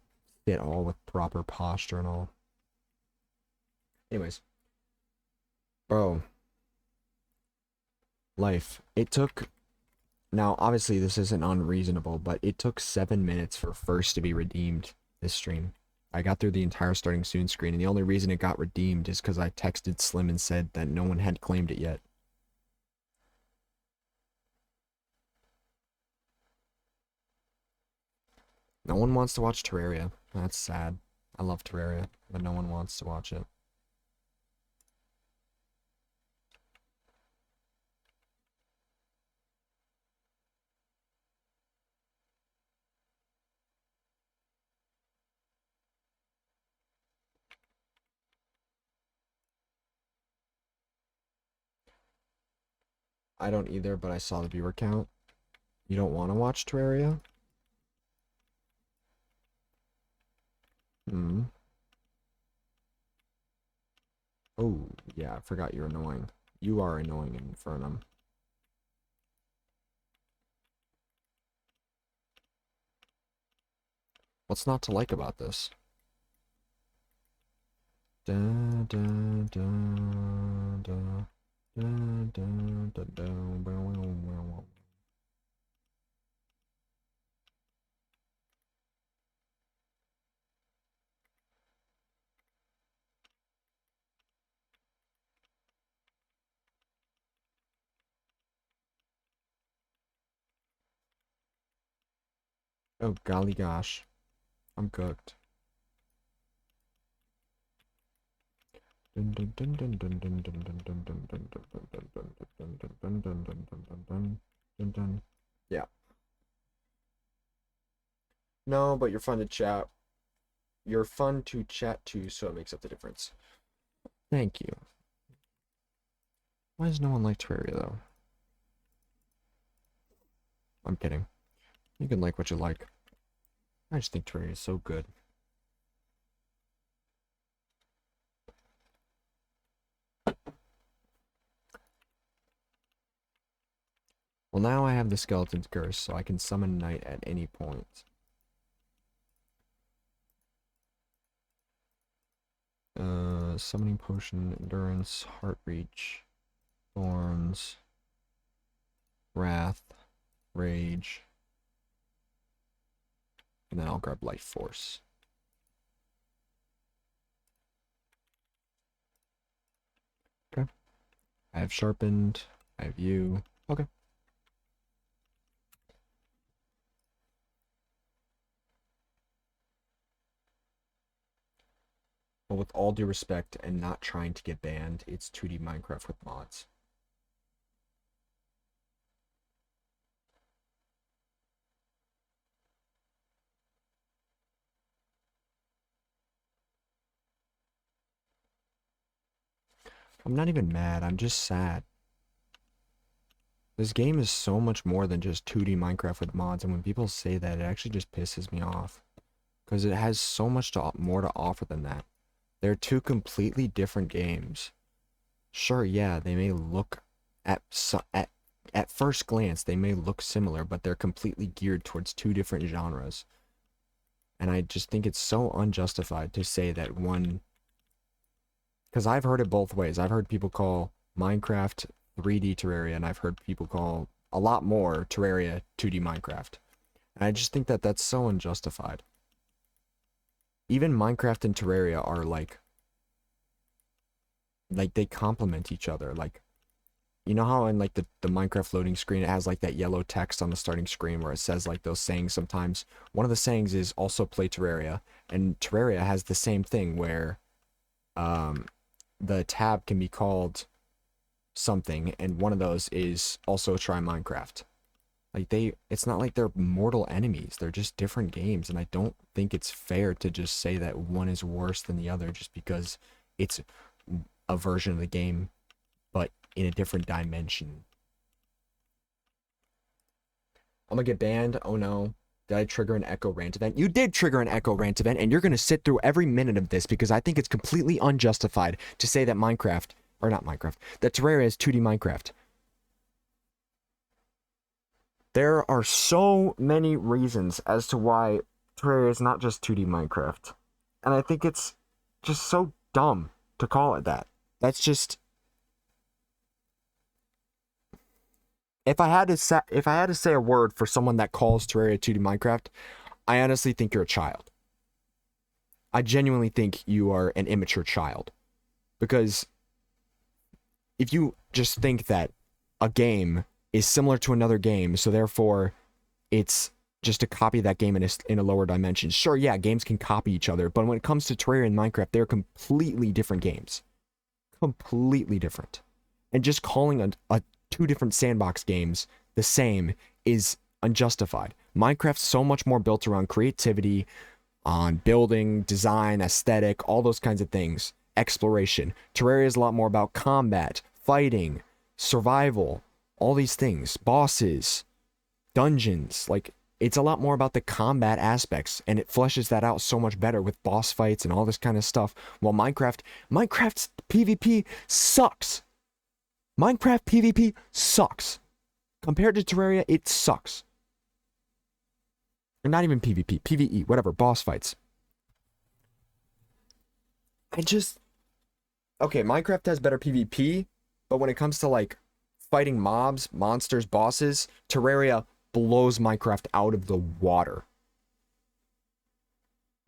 sit all with proper posture and all. Anyways. Bro. Life. It took... Now, obviously, this isn't unreasonable, but it took 7 minutes for first to be redeemed this stream. I got through the entire starting soon screen, and the only reason it got redeemed is because I texted Slim and said that no one had claimed it yet. No one wants to watch Terraria. That's sad. I love Terraria, but no one wants to watch it. I don't either, but I saw the viewer count. You don't want to watch Terraria? Hmm. Oh, yeah, I forgot you're annoying. You are annoying in Infernum. What's not to like about this? Da, da, da, da, da, da, da, da, da. Oh, golly gosh. I'm cooked. Yeah. No, but you're fun to chat. You're fun to chat to, so it makes up the difference. Thank you. Why does no one like Terraria, though? I'm kidding. You can like what you like. I just think Terraria is so good. Well, now I have the skeleton's curse, so I can summon Night at any point. Summoning potion, endurance, heart reach, thorns, wrath, rage, and then I'll grab life force. Okay. I have sharpened. I have you. Okay. But with all due respect and not trying to get banned, it's 2D Minecraft with mods. I'm not even mad, I'm just sad. This game is so much more than just 2D Minecraft with mods, and when people say that, it actually just pisses me off. Because it has so much more to offer than that. They're two completely different games. Sure, yeah, they may look at first glance they may look similar, but they're completely geared towards two different genres. And I just think it's so unjustified to say that one, because I've heard it both ways. I've heard people call Minecraft 3D Terraria, and I've heard people call a lot more Terraria 2D Minecraft. And I just think that that's so unjustified. Even Minecraft and Terraria are like they complement each other. Like you know how in like the Minecraft loading screen it has like that yellow text on the starting screen where it says like those sayings sometimes. One of the sayings is also play Terraria, and Terraria has the same thing where the tab can be called something, and one of those is also try Minecraft. Like it's not like they're mortal enemies. They're just different games, and I don't think it's fair to just say that one is worse than the other just because it's a version of the game, but in a different dimension. I'm gonna get banned. Oh no. Did I trigger an Echo Rant event? You did trigger an Echo Rant event, and you're gonna sit through every minute of this because I think it's completely unjustified to say that Minecraft, or not Minecraft, that Terraria is 2D Minecraft. There are so many reasons as to why Terraria is not just 2D Minecraft. And I think it's just so dumb to call it that. That's just... If I had to say a word for someone that calls Terraria 2D Minecraft, I honestly think you're a child. I genuinely think you are an immature child. Because if you just think that a game is similar to another game, so therefore it's just to copy that game in a lower dimension. Sure, yeah, games can copy each other, but when it comes to Terraria and Minecraft, they're completely different games. Completely different. And just calling a two different sandbox games the same is unjustified. Minecraft's so much more built around creativity, on building, design, aesthetic, all those kinds of things. Exploration. Terraria is a lot more about combat, fighting, survival, all these things. Bosses, dungeons. Like, it's a lot more about the combat aspects, and it fleshes that out so much better with boss fights and all this kind of stuff. While Minecraft's PvP sucks. Minecraft PvP sucks. Compared to Terraria, it sucks. Or not even PvP, PvE, whatever, boss fights. Okay, Minecraft has better PvP, but when it comes to like fighting mobs, monsters, bosses, Terraria blows Minecraft out of the water.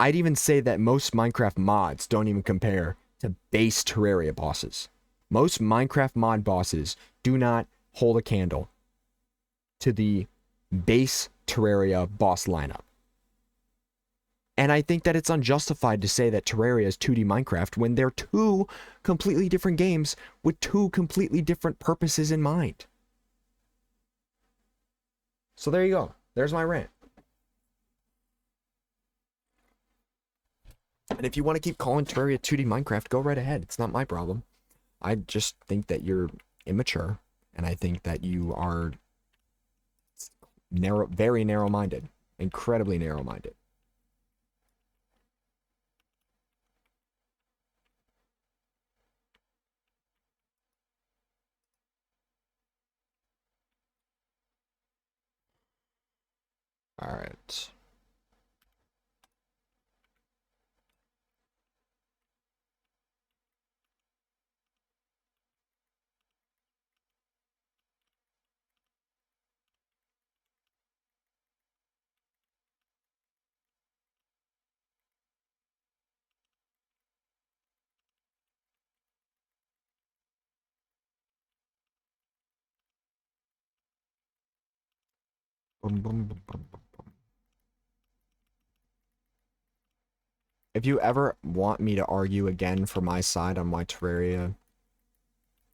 I'd even say that most Minecraft mods don't even compare to base Terraria bosses. Most Minecraft mod bosses do not hold a candle to the base Terraria boss lineup. And I think that it's unjustified to say that Terraria is 2D Minecraft when they're two completely different games with two completely different purposes in mind. So there you go. There's my rant. And if you want to keep calling Terraria 2D Minecraft, go right ahead. It's not my problem. I just think that you're immature, and I think that you are very narrow-minded, incredibly narrow-minded. All right. Boom, boom, boom, boom, boom, boom. If you ever want me to argue again for my side on why Terraria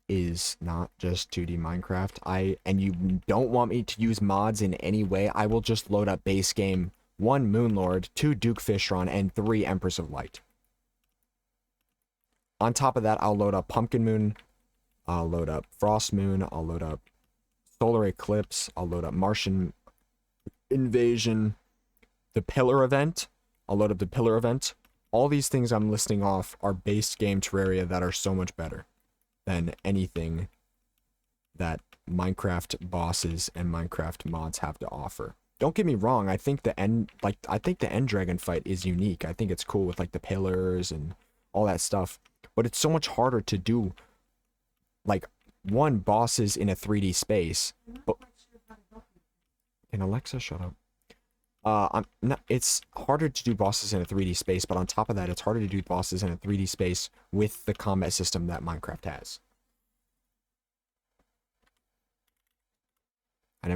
is not just 2D Minecraft, and you don't want me to use mods in any way, I will just load up base game 1 Moonlord, 2 Duke Fishron, and 3 Empress of Light. On top of that, I'll load up Pumpkin Moon, I'll load up Frost Moon, I'll load up Solar Eclipse, I'll load up Martian Invasion, the Pillar event, I'll load up the Pillar event. All these things I'm listing off are base game Terraria that are so much better than anything that Minecraft bosses and Minecraft mods have to offer. Don't get me wrong, I think the end dragon fight is unique. I think it's cool with like the pillars and all that stuff. But it's so much harder to do like one bosses in a 3D space. But can Alexa shut up? It's harder to do bosses in a 3D space, but on top of that, it's harder to do bosses in a 3D space with the combat system that Minecraft has. I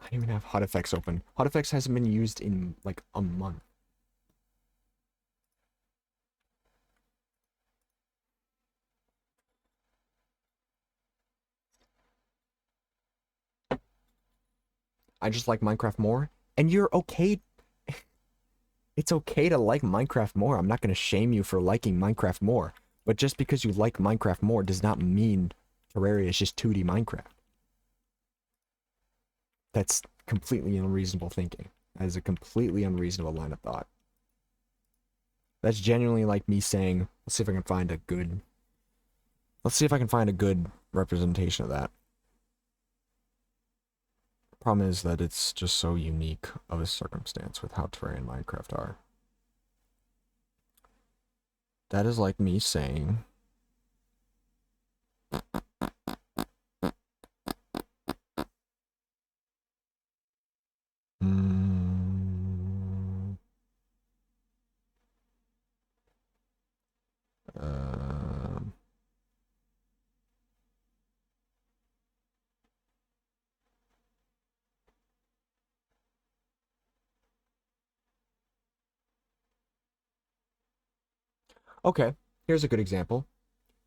didn't even have HUD effects open. HUD effects hasn't been used in like a month. I just like Minecraft more, and you're okay. It's okay to like Minecraft more. I'm not going to shame you for liking Minecraft more. But just because you like Minecraft more does not mean Terraria is just 2D Minecraft. That's completely unreasonable thinking. That is a completely unreasonable line of thought. That's genuinely like me saying, let's see if I can find a good... Let's see if I can find a good representation of that. Problem is that it's just so unique of a circumstance with how Terraria and Minecraft are. That is like me saying... okay, here's a good example.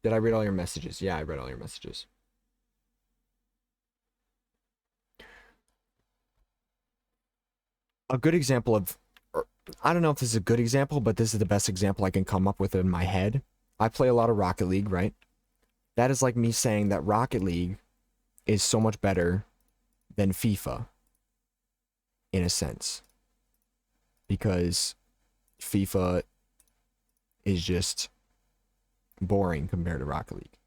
Did I read all your messages? Yeah, I read all your messages. A good example of... I don't know if this is a good example, but this is the best example I can come up with in my head. I play a lot of Rocket League, right? That is like me saying that Rocket League is so much better than FIFA, in a sense. Because FIFA is just boring compared to Rocket League.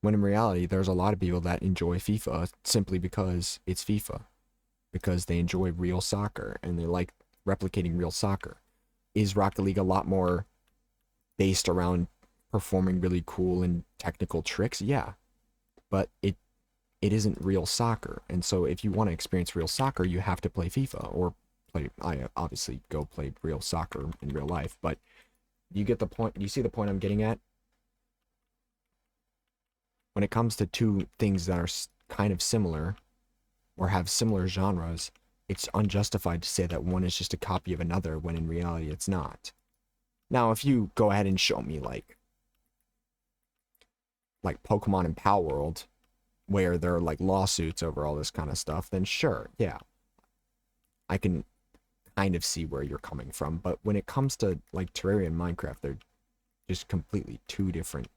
When in reality, there's a lot of people that enjoy FIFA simply because it's FIFA. Because they enjoy real soccer and they like replicating real soccer. Is Rocket League a lot more based around performing really cool and technical tricks? Yeah. But it isn't real soccer. And so if you want to experience real soccer, you have to play FIFA or I obviously go play real soccer in real life, but you get the point. You see the point I'm getting at? When it comes to two things that are kind of similar or have similar genres, it's unjustified to say that one is just a copy of another when in reality it's not. Now, if you go ahead and show me like Pokemon and Power World, where there are like lawsuits over all this kind of stuff, then sure, yeah. I can kind of see where you're coming from, but when it comes to like Terraria and Minecraft, they're just completely two different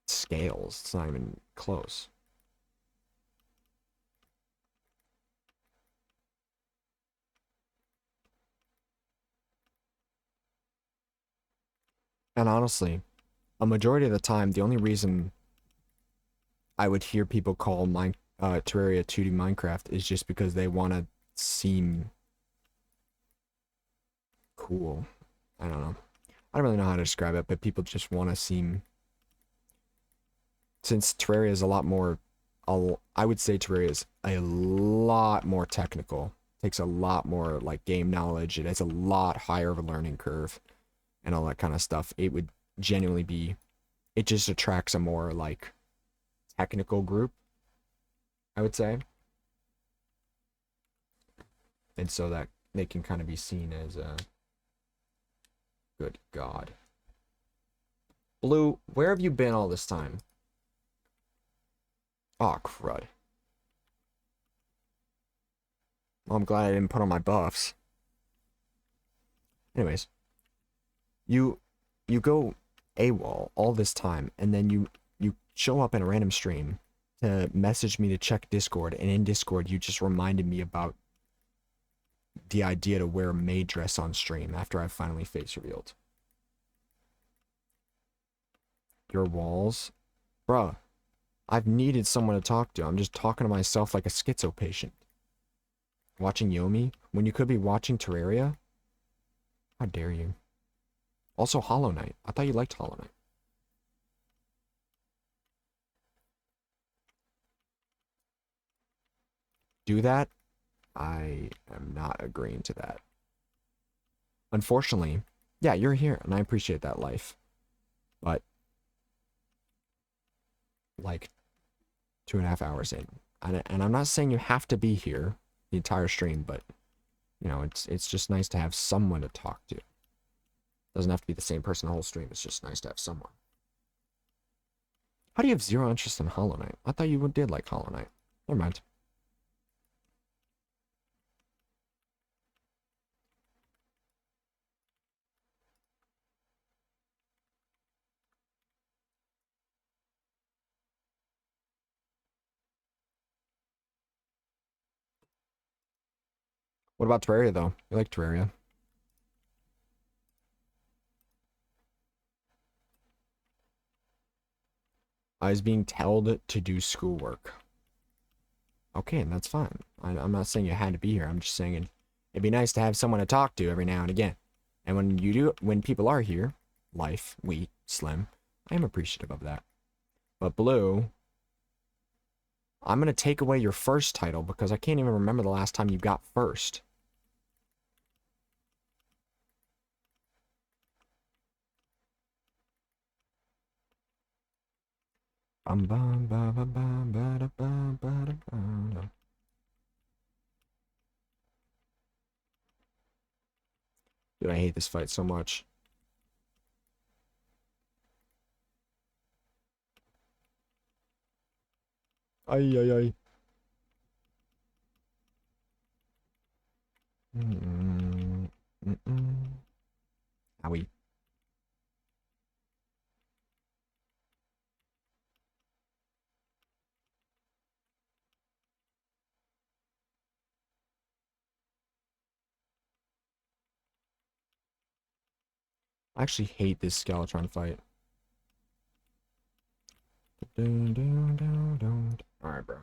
scales. It's not even close. And honestly, a majority of the time, the only reason I would hear people call Terraria 2D Minecraft is just because they want to seem cool. I don't know. I don't really know how to describe it, but people just want to seem... Since Terraria is a lot more... I would say Terraria is a lot more technical. Takes a lot more like game knowledge. It has a lot higher of a learning curve and all that kind of stuff. It would genuinely be... It just attracts a more like technical group, I would say. And so that they can kind of be seen as a... Good God. Blue, where have you been all this time? Oh, crud. Well, I'm glad I didn't put on my buffs. Anyways. You go AWOL all this time, and then you show up in a random stream to message me to check Discord, and in Discord you just reminded me about the idea to wear a maid dress on stream after I finally face revealed. Your walls? Bruh, I've needed someone to talk to. I'm just talking to myself like a schizo patient. Watching Yomi when you could be watching Terraria? How dare you? Also Hollow Knight. I thought you liked Hollow Knight. Do that? I am not agreeing to that. Unfortunately, yeah, you're here, and I appreciate that life. But like 2.5 hours in. And I'm not saying you have to be here the entire stream, but you know, it's just nice to have someone to talk to. Doesn't have to be the same person the whole stream. It's just nice to have someone. How do you have zero interest in Hollow Knight? I thought you did like Hollow Knight. Never mind. What about Terraria, though? You like Terraria? I was being told to do schoolwork. Okay, and that's fine. I'm not saying you had to be here. I'm just saying it'd be nice to have someone to talk to every now and again. And when people are here, Life, we, Slim, I am appreciative of that. But Blue, I'm going to take away your first title because I can't even remember the last time you got first. Dude, I hate this fight so much. Ay, ay, ay. Owie. I actually hate this Skeletron fight. Alright, bro.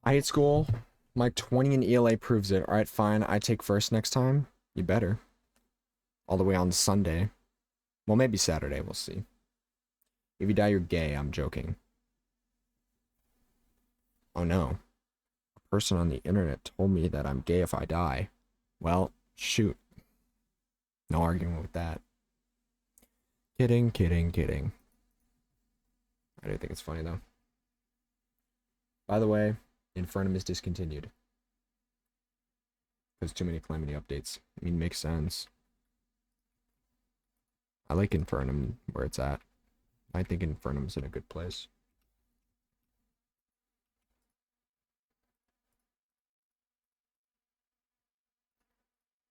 I hate school. My 20 in ELA proves it. Alright, fine. I take first next time. You better. All the way on Sunday. Well, maybe Saturday. We'll see. If you die, you're gay. I'm joking. Oh, no. A person on the internet told me that I'm gay if I die. Well, shoot. No arguing with that. Kidding, kidding, kidding. I do think it's funny, though. By the way, Infernum is discontinued. Because too many Calamity updates. I mean, makes sense. I like Infernum where it's at. I think Infernum's in a good place.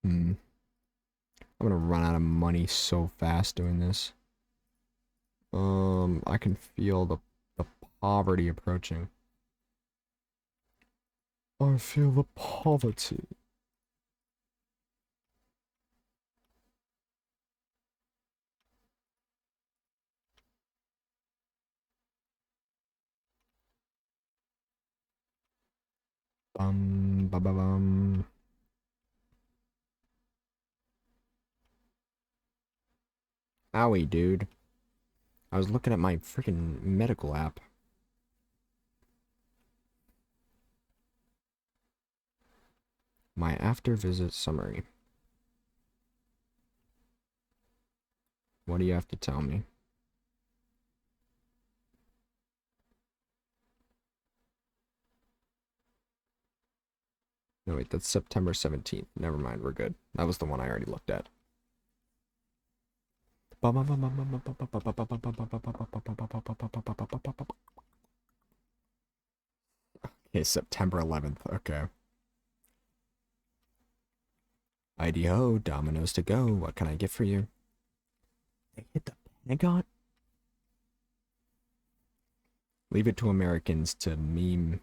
I'm gonna run out of money so fast doing this. I can feel the poverty approaching. I feel the poverty. Bum, ba, ba, bum. Owie, dude. I was looking at my freaking medical app. My after visit summary. What do you have to tell me? No, wait, that's September 17th. Never mind, we're good. That was the one I already looked at. Okay, September 11th. Okay. IDO, Domino's to go. What can I get for you? They hit the Pentagon? Leave it to Americans to meme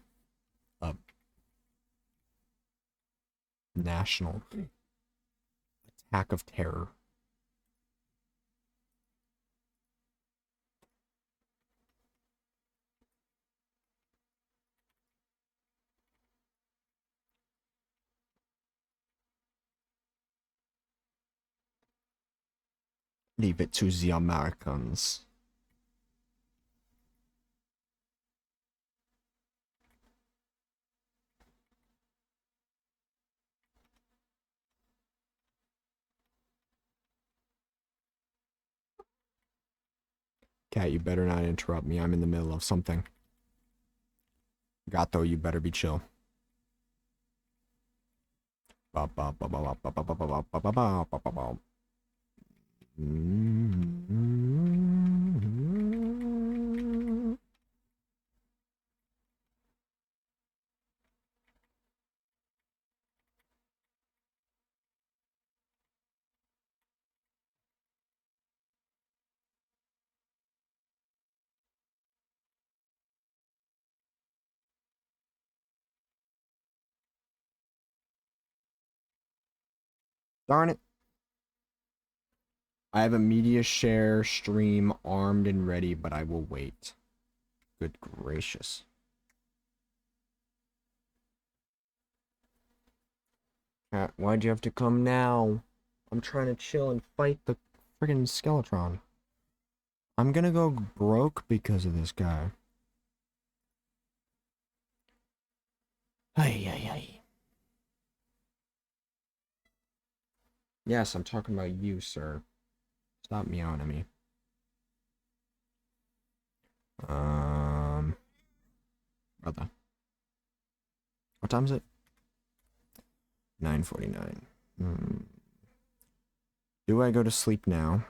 a national attack of terror. Leave it to the Americans. Cat, you better not interrupt me. I'm in the middle of something. Gato, you better be chill. Darn it. I have a media share stream armed and ready, but I will wait. Good gracious. Cat, why'd you have to come now? I'm trying to chill and fight the friggin' Skeletron. I'm gonna go broke because of this guy. Hey, hey, hey. Yes, I'm talking about you, sir. Stop meowing at me. Brother. What time is it? 9:49. Do I go to sleep now?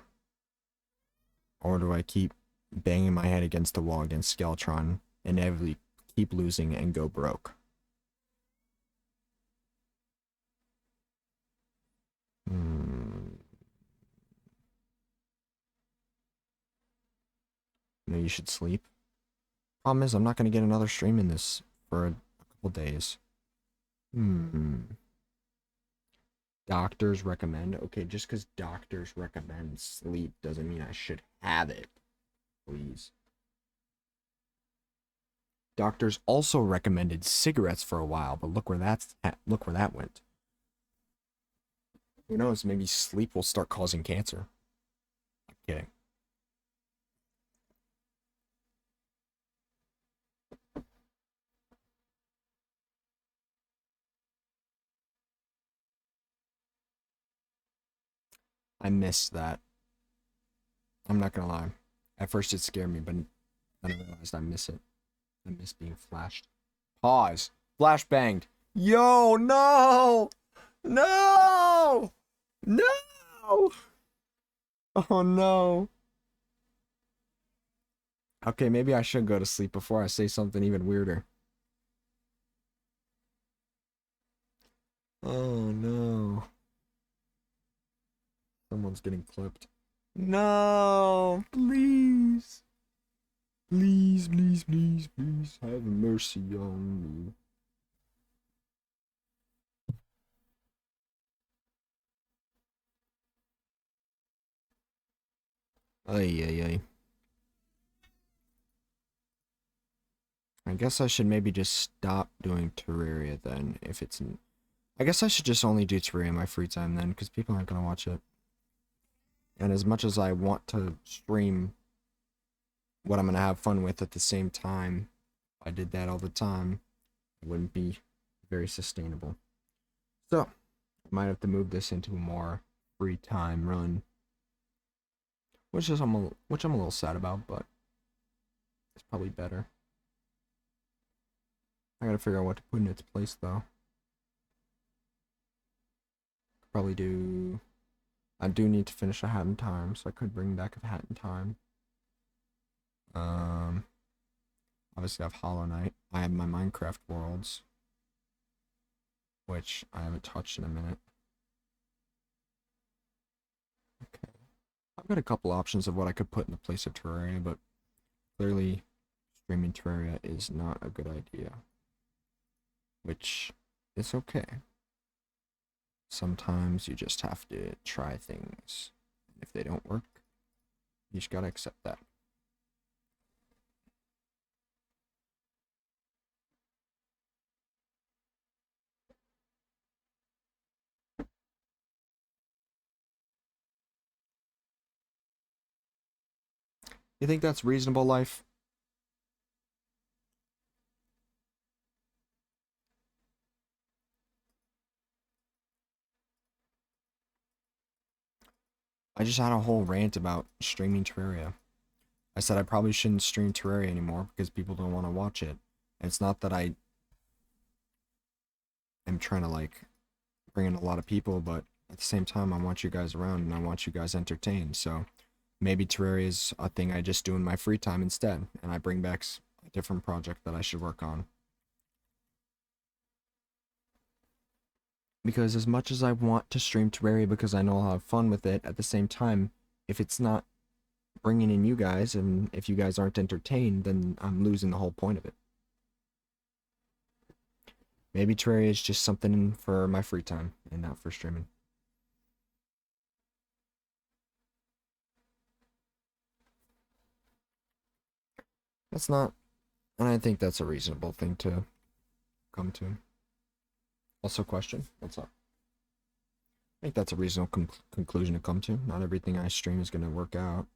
Or do I keep banging my head against the wall against Skeletron and inevitably keep losing and go broke? No, you should sleep. Problem is, I'm not going to get another stream in this for a couple days. Doctors recommend. Okay, just because doctors recommend sleep doesn't mean I should have it. Please. Doctors also recommended cigarettes for a while, but look where that went. Who knows? Maybe sleep will start causing cancer. I'm kidding. I missed that. I'm not gonna lie. At first it scared me, but then I realized I miss it. I miss being flashed. Pause. Flash banged. Yo, no! No! No! Oh no. Okay, maybe I should go to sleep before I say something even weirder. Oh no. Someone's getting clipped. No! Please! Please, please, please, please have mercy on me. Ay, ay, ay. I guess I should maybe just stop doing Terraria then, if it's... I guess I should just only do Terraria in my free time then, because people aren't gonna watch it. And as much as I want to stream what I'm gonna have fun with at the same time, if I did that all the time, it wouldn't be very sustainable. So, I might have to move this into a more free time run. Which I'm a little sad about, but it's probably better. I gotta figure out what to put in its place though. Probably do... I do need to finish A Hat in Time, so I could bring back A Hat in Time. Obviously I have Hollow Knight. I have my Minecraft worlds, which I haven't touched in a minute. Okay. I've got a couple options of what I could put in the place of Terraria, but clearly streaming Terraria is not a good idea. Which is okay. Sometimes you just have to try things. If they don't work, you just gotta accept that. You think that's reasonable life? I just had a whole rant about streaming Terraria. I said I probably shouldn't stream Terraria anymore because people don't want to watch it. And it's not that I am trying to like bring in a lot of people, but at the same time, I want you guys around and I want you guys entertained. So maybe Terraria is a thing I just do in my free time instead, and I bring back a different project that I should work on. Because as much as I want to stream Terraria because I know I'll have fun with it, at the same time, if it's not bringing in you guys and if you guys aren't entertained, then I'm losing the whole point of it. Maybe Terraria is just something for my free time and not for streaming. That's not, and I think that's a reasonable thing to come to. Also, question, what's up? I think that's a reasonable conclusion to come to. Not everything I stream is going to work out.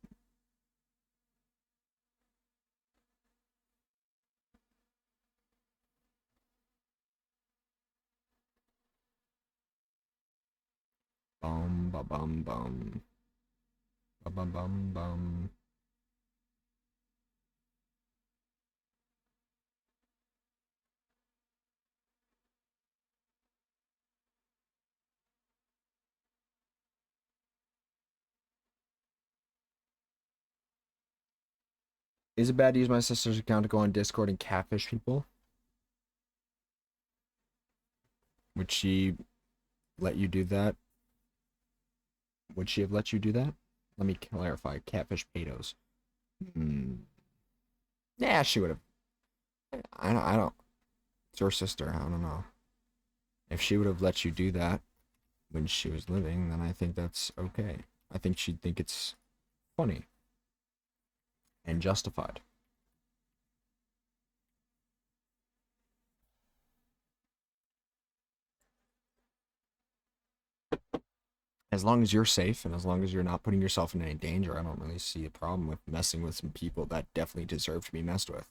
Bum, ba bum, bum. Ba bum, bum, bum. Is it bad to use my sister's account to go on Discord and catfish people? Would she let you do that? Would she have let you do that? Let me clarify. Catfish pedos. Yeah, she would have. I don't. It's your sister. I don't know. If she would have let you do that when she was living, then I think that's okay. I think she'd think it's funny and justified. As long as you're safe and as long as you're not putting yourself in any danger, I don't really see a problem with messing with some people that definitely deserve to be messed with.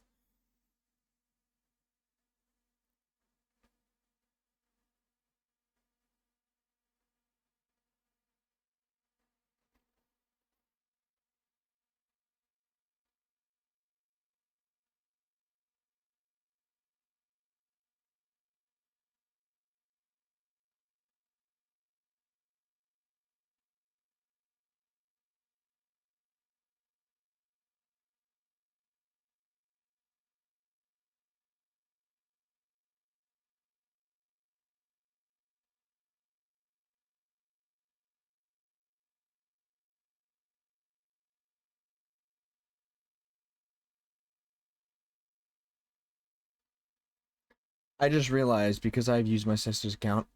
I just realized because I've used my sister's account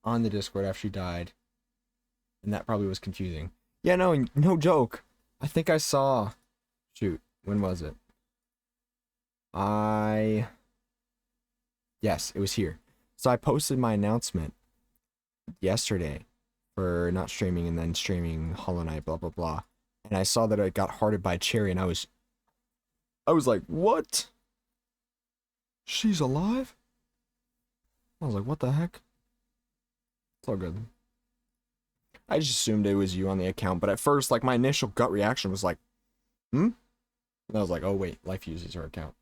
on the Discord after she died, and that probably was confusing. Yeah, no joke. I think I saw. Shoot, when was it? Yes, it was here. So I posted my announcement yesterday for not streaming and then streaming Hollow Knight, blah blah blah. And I saw that it got hearted by Cherry, and I was like, what? She's alive? I was like, what the heck? It's all good. I just assumed it was you on the account, but at first, like, my initial gut reaction was like, hmm? And I was like, oh wait, Life uses her account.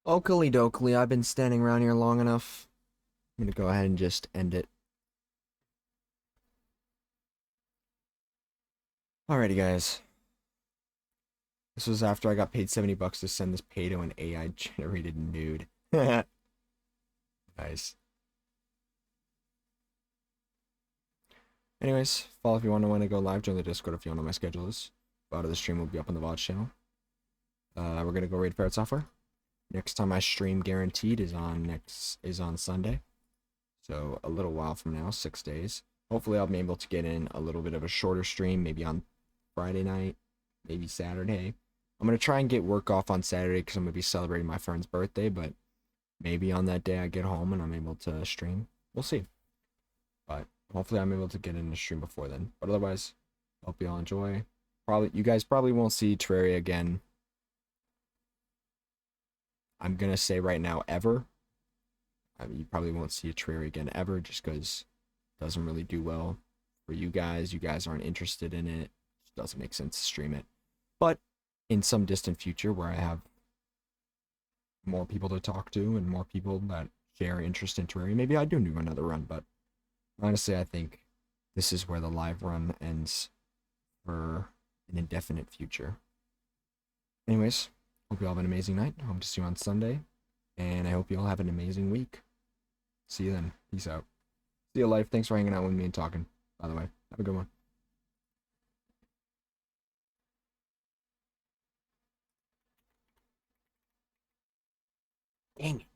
Oakley dokley, I've been standing around here long enough. I'm gonna go ahead and just end it. Alrighty, guys. This was after I got paid $70 to send this pay to an AI generated nude. Nice. Anyways, follow if you want to go live. Join the Discord if you want to know my schedule is. A lot of the stream will be up on the VOD channel. We're gonna go raid Parrot Software. Next time I stream guaranteed is on Sunday. So a little while from now, 6 days. Hopefully I'll be able to get in a little bit of a shorter stream, maybe on Friday night, maybe Saturday. I'm going to try and get work off on Saturday because I'm going to be celebrating my friend's birthday, but maybe on that day I get home and I'm able to stream. We'll see. But hopefully I'm able to get in the stream before then. But otherwise, hope you all enjoy. You guys probably won't see Terraria again. I'm going to say right now, ever. I mean, you probably won't see a Terraria again ever just because it doesn't really do well for you guys. You guys aren't interested in it. It doesn't make sense to stream it. But in some distant future where I have more people to talk to and more people that share interest in Terraria, maybe I do another run. But honestly, I think this is where the live run ends for an indefinite future. Anyways, hope you all have an amazing night. Hope to see you on Sunday. And I hope you all have an amazing week. See you then. Peace out. See you, life. Thanks for hanging out with me and talking, by the way. Have a good one. Dang it.